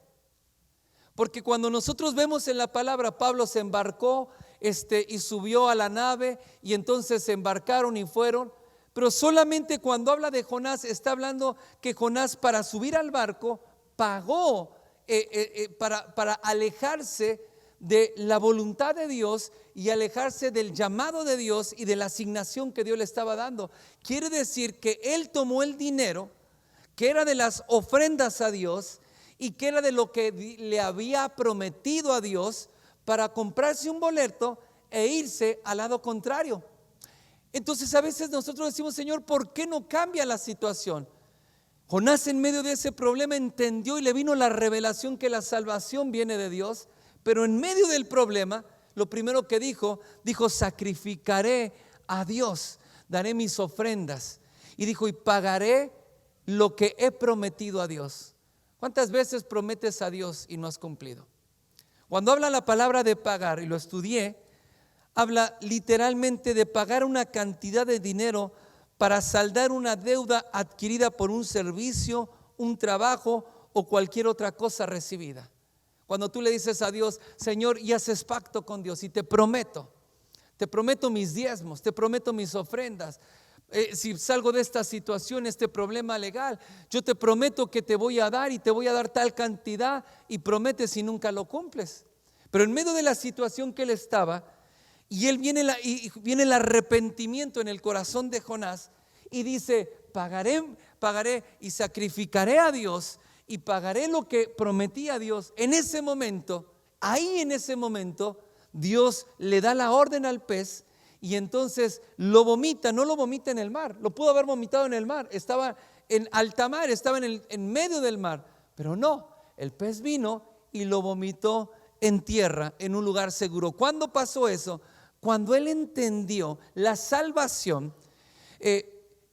Porque cuando nosotros vemos en la palabra, Pablo se embarcó y subió a la nave y entonces se embarcaron y fueron. Pero solamente cuando habla de Jonás, está hablando que Jonás, para subir al barco, pagó para alejarse de la voluntad de Dios y alejarse del llamado de Dios y de la asignación que Dios le estaba dando. Quiere decir que él tomó el dinero que era de las ofrendas a Dios y que era de lo que le había prometido a Dios, para comprarse un boleto e irse al lado contrario. Entonces a veces nosotros decimos: Señor, ¿por qué no cambia la situación? Jonás, en medio de ese problema, entendió y le vino la revelación que la salvación viene de Dios. Pero en medio del problema, lo primero que dijo, sacrificaré a Dios, daré mis ofrendas. Y dijo: y pagaré lo que he prometido a Dios. ¿Cuántas veces prometes a Dios y no has cumplido? Cuando habla la palabra de pagar, y lo estudié, habla literalmente de pagar una cantidad de dinero para saldar una deuda adquirida por un servicio, un trabajo o cualquier otra cosa recibida. Cuando tú le dices a Dios: Señor, y haces pacto con Dios y te prometo mis diezmos, te prometo mis ofrendas. Si salgo de esta situación, este problema legal, yo te prometo que te voy a dar y te voy a dar tal cantidad, y prometes y nunca lo cumples. Pero en medio de la situación que él estaba, y viene el arrepentimiento en el corazón de Jonás, y dice: pagaré y sacrificaré a Dios y pagaré lo que prometí a Dios. En ese momento, Dios le da la orden al pez, y entonces lo vomita. No lo vomita en el mar, lo pudo haber vomitado en el mar, estaba en alta mar, estaba en medio del mar, pero no, el pez vino y lo vomitó en tierra, en un lugar seguro. ¿Cuándo pasó eso? Cuando él entendió la salvación,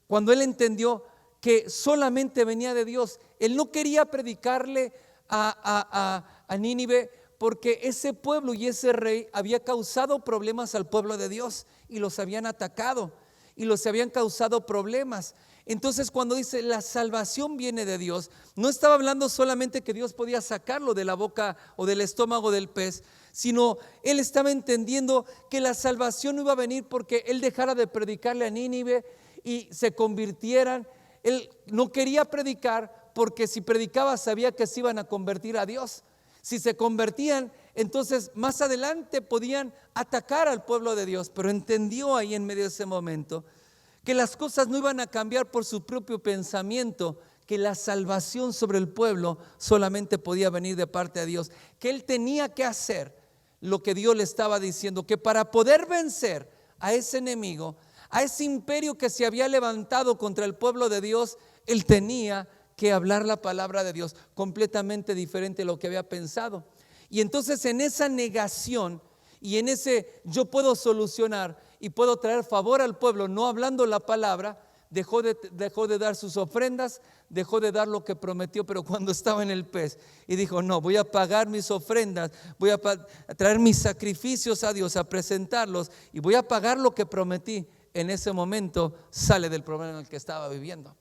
cuando él entendió que solamente venía de Dios. Él no quería predicarle a Nínive, porque ese pueblo y ese rey había causado problemas al pueblo de Dios, y los habían atacado y los habían causado problemas. Entonces, cuando dice la salvación viene de Dios, no estaba hablando solamente que Dios podía sacarlo de la boca o del estómago del pez, sino él estaba entendiendo que la salvación no iba a venir porque él dejara de predicarle a Nínive y se convirtieran. Él no quería predicar porque si predicaba sabía que se iban a convertir a Dios. Si se convertían, entonces más adelante podían atacar al pueblo de Dios. Pero entendió ahí en medio de ese momento que las cosas no iban a cambiar por su propio pensamiento, que la salvación sobre el pueblo solamente podía venir de parte de Dios, que él tenía que hacer lo que Dios le estaba diciendo, que para poder vencer a ese enemigo, a ese imperio que se había levantado contra el pueblo de Dios, él tenía que hablar la palabra de Dios completamente diferente de lo que había pensado. Y entonces en esa negación y en ese yo puedo solucionar y puedo traer favor al pueblo no hablando la palabra, dejó de dar sus ofrendas, dejó de dar lo que prometió. Pero cuando estaba en el pez y dijo: no, voy a pagar mis ofrendas, voy a traer mis sacrificios a Dios, a presentarlos, y voy a pagar lo que prometí, en ese momento sale del problema en el que estaba viviendo.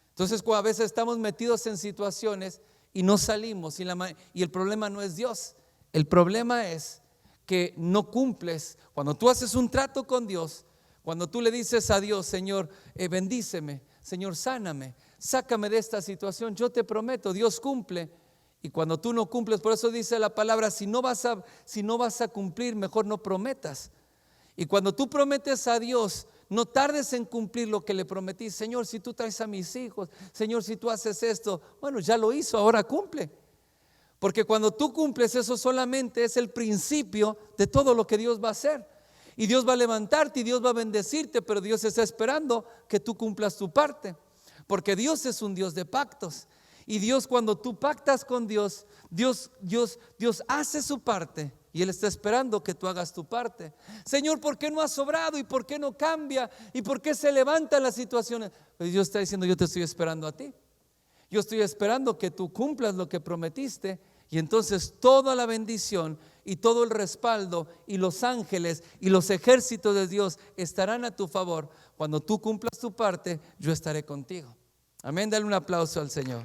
Entonces, a veces estamos metidos en situaciones y no salimos, y el problema no es Dios, el problema es que no cumples. Cuando tú haces un trato con Dios, cuando tú le dices a Dios: Señor, bendíceme, Señor, sáname, sácame de esta situación, yo te prometo, Dios cumple. Y cuando tú no cumples, por eso dice la palabra: si no vas a cumplir, mejor no prometas. Y cuando tú prometes a Dios, no tardes en cumplir lo que le prometí. Señor, si tú traes a mis hijos, Señor, si tú haces esto, bueno, ya lo hizo, ahora cumple. Porque cuando tú cumples eso solamente es el principio de todo lo que Dios va a hacer. Y Dios va a levantarte y Dios va a bendecirte, pero Dios está esperando que tú cumplas tu parte. Porque Dios es un Dios de pactos. Y Dios, cuando tú pactas con Dios, Dios hace su parte. Y Él está esperando que tú hagas tu parte. Señor, ¿por qué no has obrado? ¿Y por qué no cambia? ¿Y por qué se levantan las situaciones? Pues Dios está diciendo, yo te estoy esperando a ti. Yo estoy esperando que tú cumplas lo que prometiste. Y entonces toda la bendición y todo el respaldo y los ángeles y los ejércitos de Dios estarán a tu favor. Cuando tú cumplas tu parte, yo estaré contigo. Amén, dale un aplauso al Señor.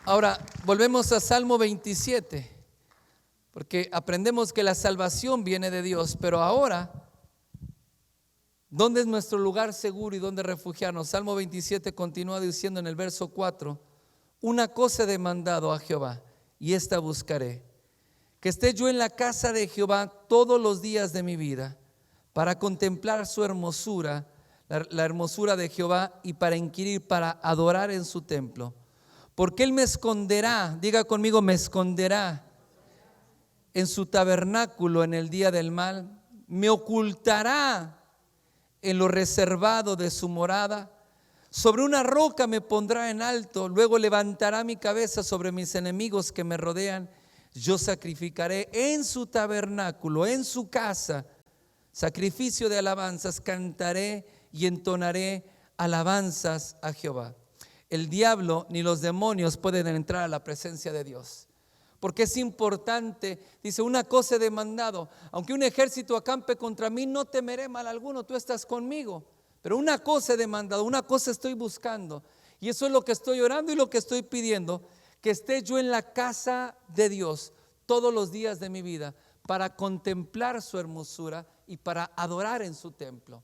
Ahora, volvemos a Salmo 27, porque aprendemos que la salvación viene de Dios, pero ahora, ¿dónde es nuestro lugar seguro y dónde refugiarnos? Salmo 27 continúa diciendo en el verso 4, una cosa he demandado a Jehová y esta buscaré, que esté yo en la casa de Jehová todos los días de mi vida, para contemplar su hermosura, la hermosura de Jehová, y para inquirir, para adorar en su templo. Porque Él me esconderá, diga conmigo, me esconderá en su tabernáculo en el día del mal, me ocultará en lo reservado de su morada, sobre una roca me pondrá en alto, luego levantará mi cabeza sobre mis enemigos que me rodean. Yo sacrificaré en su tabernáculo, en su casa, sacrificio de alabanzas, cantaré y entonaré alabanzas a Jehová. El diablo ni los demonios pueden entrar a la presencia de Dios. Porque es importante, dice, una cosa he demandado, aunque un ejército acampe contra mí, no temeré mal alguno, tú estás conmigo. Pero una cosa he demandado, una cosa estoy buscando, y eso es lo que estoy orando y lo que estoy pidiendo, que esté yo en la casa de Dios todos los días de mi vida, para contemplar su hermosura y para adorar en su templo.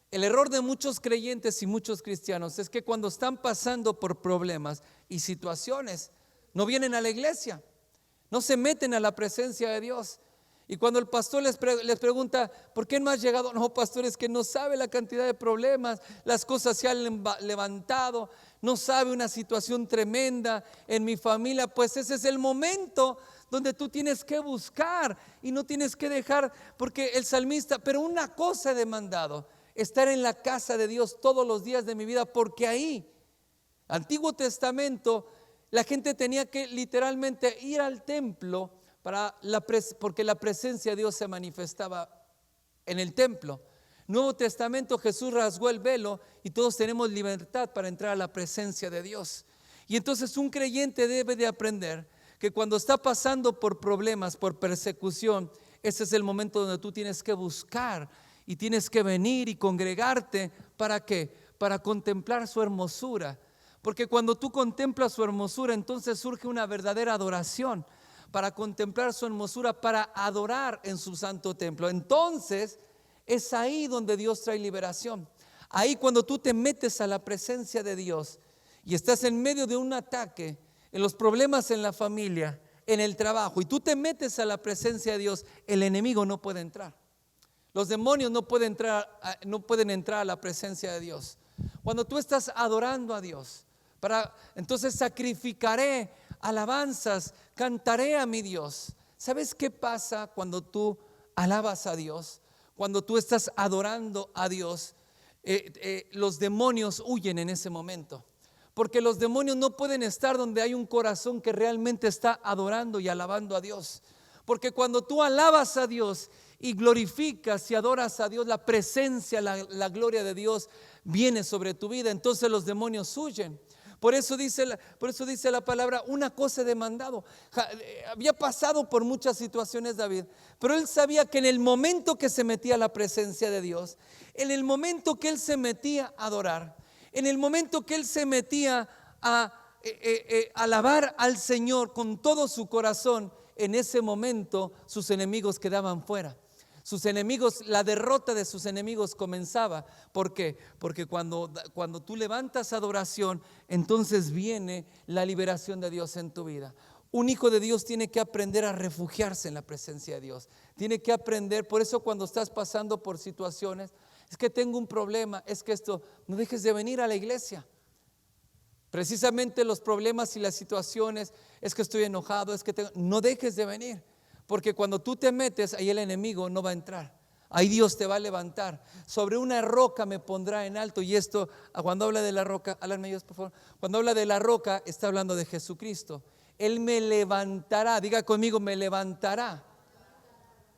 El error de muchos creyentes y muchos cristianos es que cuando están pasando por problemas y situaciones, no vienen a la iglesia, no se meten a la presencia de Dios. Y cuando el pastor les pregunta, ¿por qué no has llegado? No, pastor, es que no sabe la cantidad de problemas, las cosas se han levantado, no sabe una situación tremenda en mi familia. Pues ese es el momento donde tú tienes que buscar y no tienes que dejar, porque el salmista, pero una cosa he demandado, estar en la casa de Dios todos los días de mi vida, porque ahí, Antiguo Testamento, la gente tenía que literalmente ir al templo porque la presencia de Dios se manifestaba en el templo. Nuevo Testamento, Jesús rasgó el velo y todos tenemos libertad para entrar a la presencia de Dios. Y entonces un creyente debe de aprender que cuando está pasando por problemas, por persecución, ese es el momento donde tú tienes que buscar y tienes que venir y congregarte. ¿Para qué? Para contemplar su hermosura. Porque cuando tú contemplas su hermosura, entonces surge una verdadera adoración. Para contemplar su hermosura, para adorar en su santo templo. Entonces es ahí donde Dios trae liberación. Ahí cuando tú te metes a la presencia de Dios y estás en medio de un ataque, en los problemas en la familia, en el trabajo, y tú te metes a la presencia de Dios, el enemigo no puede entrar. Los demonios no pueden entrar a la presencia de Dios. Cuando tú estás adorando a Dios, entonces sacrificaré alabanzas, cantaré a mi Dios. ¿Sabes qué pasa cuando tú alabas a Dios? Cuando tú estás adorando a Dios, los demonios huyen en ese momento. Porque los demonios no pueden estar donde hay un corazón que realmente está adorando y alabando a Dios. Porque cuando tú alabas a Dios y glorificas y adoras a Dios, la presencia, la gloria de Dios viene sobre tu vida. Entonces los demonios huyen. Por eso dice la palabra, una cosa he demandado. Había pasado por muchas situaciones David, pero él sabía que en el momento que se metía a la presencia de Dios, en el momento que él se metía a adorar, en el momento que él se metía a alabar al Señor con todo su corazón, en ese momento sus enemigos quedaban fuera. Sus enemigos, la derrota de sus enemigos comenzaba. ¿Por qué? Porque cuando tú levantas adoración, entonces viene la liberación de Dios en tu vida. Un hijo de Dios tiene que aprender a refugiarse en la presencia de Dios. Tiene que aprender, por eso cuando estás pasando por situaciones, es que tengo un problema, es que esto, no dejes de venir a la iglesia. Precisamente los problemas y las situaciones, es que estoy enojado, no dejes de venir, porque cuando tú te metes, ahí el enemigo no va a entrar. Ahí Dios te va a levantar. Sobre una roca me pondrá en alto. Y esto, cuando habla de la roca, háblenme ellos por favor. Cuando habla de la roca, está hablando de Jesucristo. Él me levantará, diga conmigo, me levantará.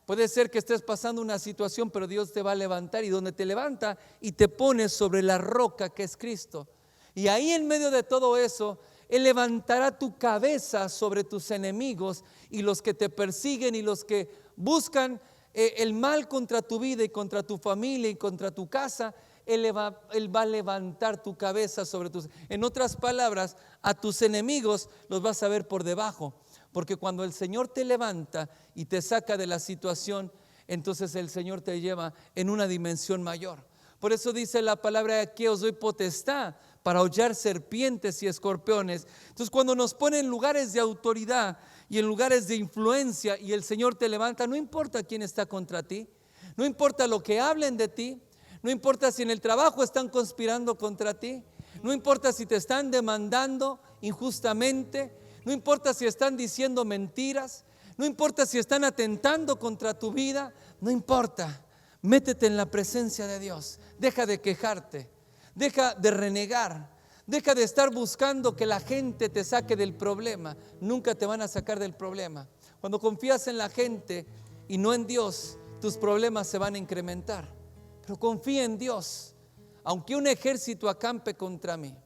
Puede ser que estés pasando una situación, pero Dios te va a levantar, y donde te levanta y te pone sobre la roca que es Cristo. Y ahí en medio de todo eso, Él levantará tu cabeza sobre tus enemigos y los que te persiguen y los que buscan el mal contra tu vida y contra tu familia y contra tu casa. Él va a levantar tu cabeza sobre tus. En otras palabras, a tus enemigos los vas a ver por debajo. Porque cuando el Señor te levanta y te saca de la situación, entonces el Señor te lleva en una dimensión mayor. Por eso dice la palabra: aquí os doy potestad para hollar serpientes y escorpiones. Entonces, cuando nos pone en lugares de autoridad y en lugares de influencia, y el Señor te levanta, no importa quién está contra ti, no importa lo que hablen de ti, no importa si en el trabajo están conspirando contra ti, no importa si te están demandando injustamente, no importa si están diciendo mentiras, no importa si están atentando contra tu vida, no importa. Métete en la presencia de Dios. Deja de quejarte, deja de renegar, deja de estar buscando que la gente te saque del problema. Nunca te van a sacar del problema. Cuando confías en la gente y no en Dios, tus problemas se van a incrementar. Pero confía en Dios. Aunque un ejército acampe contra mí,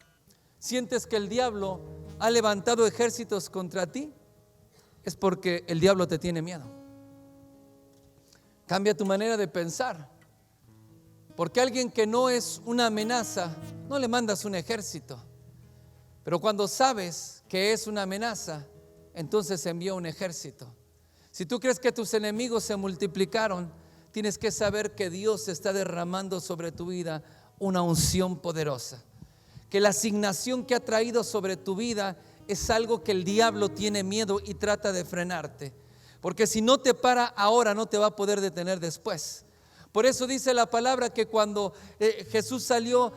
sientes que el diablo ha levantado ejércitos contra ti, es porque el diablo te tiene miedo. Cambia tu manera de pensar, porque alguien que no es una amenaza, no le mandas un ejército. Pero cuando sabes que es una amenaza, entonces envía un ejército. Si tú crees que tus enemigos se multiplicaron, tienes que saber que Dios está derramando sobre tu vida una unción poderosa. Que la asignación que ha traído sobre tu vida es algo que el diablo tiene miedo y trata de frenarte. Porque si no te para ahora, no te va a poder detener después. Por eso dice la palabra que cuando Jesús salió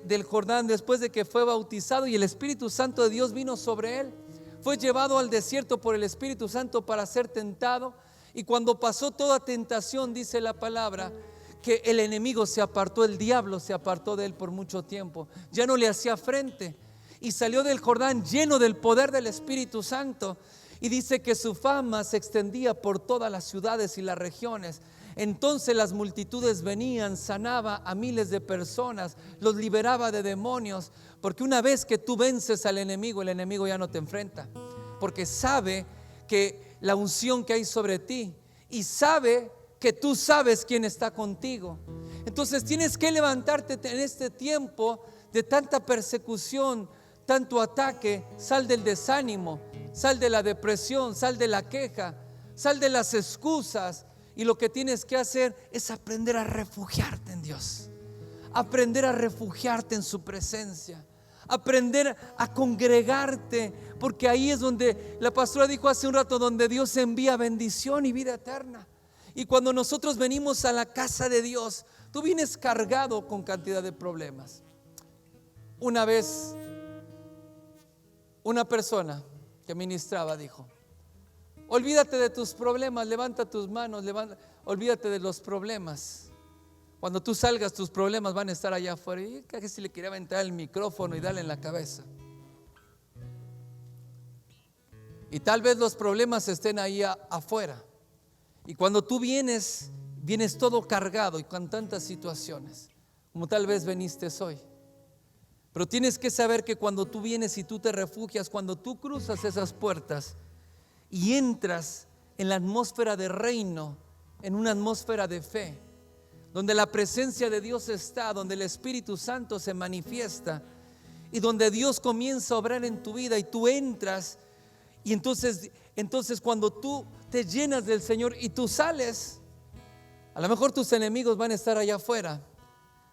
del Jordán, después de que fue bautizado y el Espíritu Santo de Dios vino sobre él, fue llevado al desierto por el Espíritu Santo para ser tentado. Y cuando pasó toda tentación, dice la palabra, que el enemigo se apartó, el diablo se apartó de él por mucho tiempo. Ya no le hacía frente y salió del Jordán lleno del poder del Espíritu Santo. Y dice que su fama se extendía por todas las ciudades y las regiones. Entonces las multitudes venían, sanaba a miles de personas, los liberaba de demonios. Porque una vez que tú vences al enemigo, el enemigo ya no te enfrenta. Porque sabe que la unción que hay sobre ti, y sabe que tú sabes quién está contigo. Entonces tienes que levantarte en este tiempo de tanta persecución, tanto ataque. Sal del desánimo, sal de la depresión, sal de la queja, sal de las excusas. Y lo que tienes que hacer es aprender a refugiarte en Dios, aprender a refugiarte en su presencia, aprender a congregarte, porque ahí es donde la pastora dijo hace un rato, donde Dios envía bendición y vida eterna. Y cuando nosotros venimos a la casa de Dios, tú vienes cargado con cantidad de problemas. Una vez una persona que ministraba dijo: olvídate de tus problemas, levanta tus manos, olvídate de los problemas. Cuando tú salgas, tus problemas van a estar allá afuera. Y casi le quería aventar el micrófono y darle en la cabeza. Y tal vez los problemas estén ahí afuera. Y cuando tú vienes todo cargado y con tantas situaciones, como tal vez viniste hoy. Pero tienes que saber que cuando tú vienes y tú te refugias, cuando tú cruzas esas puertas y entras en la atmósfera de reino, en una atmósfera de fe, donde la presencia de Dios está, donde el Espíritu Santo se manifiesta y donde Dios comienza a obrar en tu vida, y tú entras, y entonces cuando tú te llenas del Señor y tú sales, a lo mejor tus enemigos van a estar allá afuera,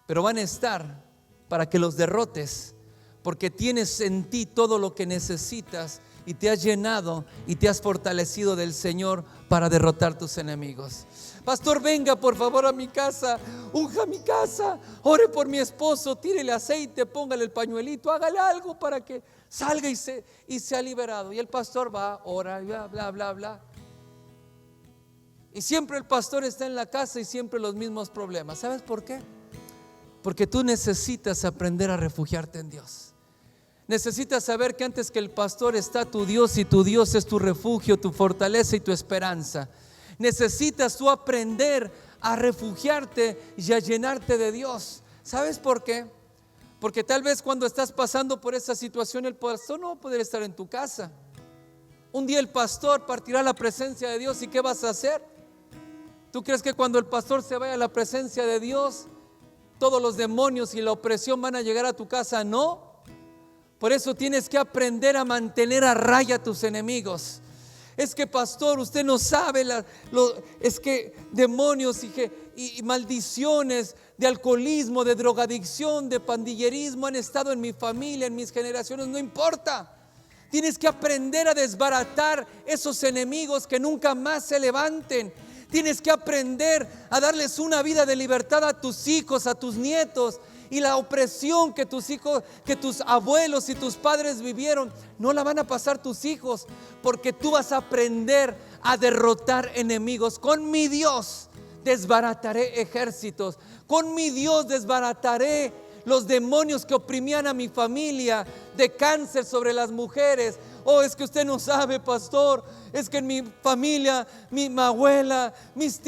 pero van a estar para que los derrotes, porque tienes en ti todo lo que necesitas. y te has llenado y te has fortalecido del Señor para derrotar tus enemigos. Pastor, venga por favor a mi casa, unja mi casa, ore por mi esposo, tírele aceite, póngale el pañuelito, hágale algo para que salga y sea liberado. Y el pastor va, ora, bla, bla, bla. Y siempre el pastor está en la casa y siempre los mismos problemas. ¿Sabes por qué? Porque tú necesitas aprender a refugiarte en Dios. Necesitas saber que antes que el pastor está tu Dios, y tu Dios es tu refugio, tu fortaleza y tu esperanza. Necesitas tú aprender a refugiarte y a llenarte de Dios. ¿Sabes por qué? Porque tal vez cuando estás pasando por esa situación, el pastor no va a poder estar en tu casa. Un día el pastor partirá a la presencia de Dios, ¿y qué vas a hacer? ¿Tú crees que cuando el pastor se vaya a la presencia de Dios, todos los demonios y la opresión van a llegar a tu casa? No. Por eso tienes que aprender a mantener a raya a tus enemigos. Es que pastor, usted no sabe, es que demonios y maldiciones de alcoholismo, de drogadicción, de pandillerismo han estado en mi familia, en mis generaciones. No importa. Tienes que aprender a desbaratar esos enemigos que nunca más se levanten. Tienes que aprender a darles una vida de libertad a tus hijos, a tus nietos. Y la opresión que tus hijos, que tus abuelos y tus padres vivieron, no la van a pasar tus hijos, porque tú vas a aprender a derrotar enemigos. Con mi Dios desbarataré ejércitos. Con mi Dios desbarataré los demonios que oprimían a mi familia, de cáncer sobre las mujeres. Oh, es que usted no sabe, pastor, es que en mi familia, mi abuela, mis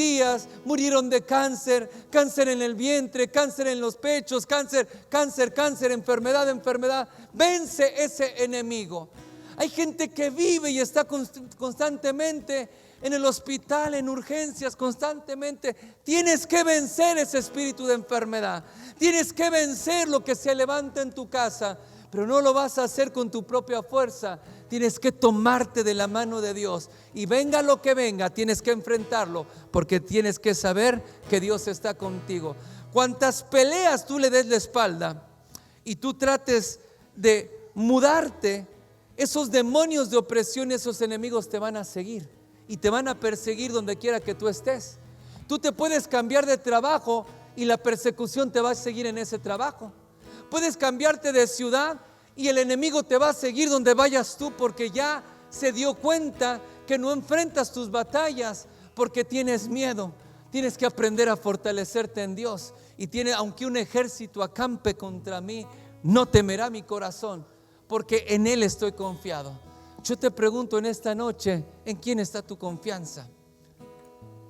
murieron de cáncer, cáncer en el vientre, cáncer en los pechos, cáncer, enfermedad. Vence ese enemigo. Hay gente que vive y está constantemente en el hospital, en urgencias, constantemente. Tienes que vencer ese espíritu de enfermedad. Tienes que vencer lo que se levanta en tu casa, pero no lo vas a hacer con tu propia fuerza. Tienes que tomarte de la mano de Dios, y venga lo que venga, tienes que enfrentarlo, porque tienes que saber que Dios está contigo. Cuantas peleas tú le des la espalda y tú trates de mudarte, esos demonios de opresión, esos enemigos te van a seguir y te van a perseguir donde quiera que tú estés. Tú te puedes cambiar de trabajo y la persecución te va a seguir en ese trabajo. Puedes cambiarte de ciudad y el enemigo te va a seguir donde vayas tú, porque ya se dio cuenta que no enfrentas tus batallas porque tienes miedo. Tienes que aprender a fortalecerte en Dios. Y aunque un ejército acampe contra mí, no temerá mi corazón, porque en Él estoy confiado. Yo te pregunto en esta noche, ¿en quién está tu confianza?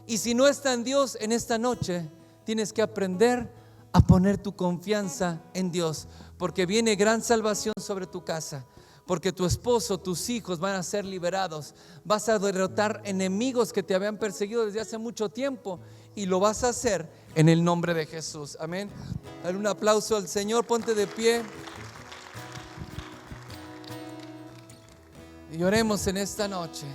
Y si no está en Dios, en esta noche tienes que aprender a poner tu confianza en Dios, porque viene gran salvación sobre tu casa, porque tu esposo, tus hijos van a ser liberados. Vas a derrotar enemigos que te habían perseguido desde hace mucho tiempo, y lo vas a hacer en el nombre de Jesús. Amén. Dale un aplauso al Señor, ponte de pie y oremos en esta noche.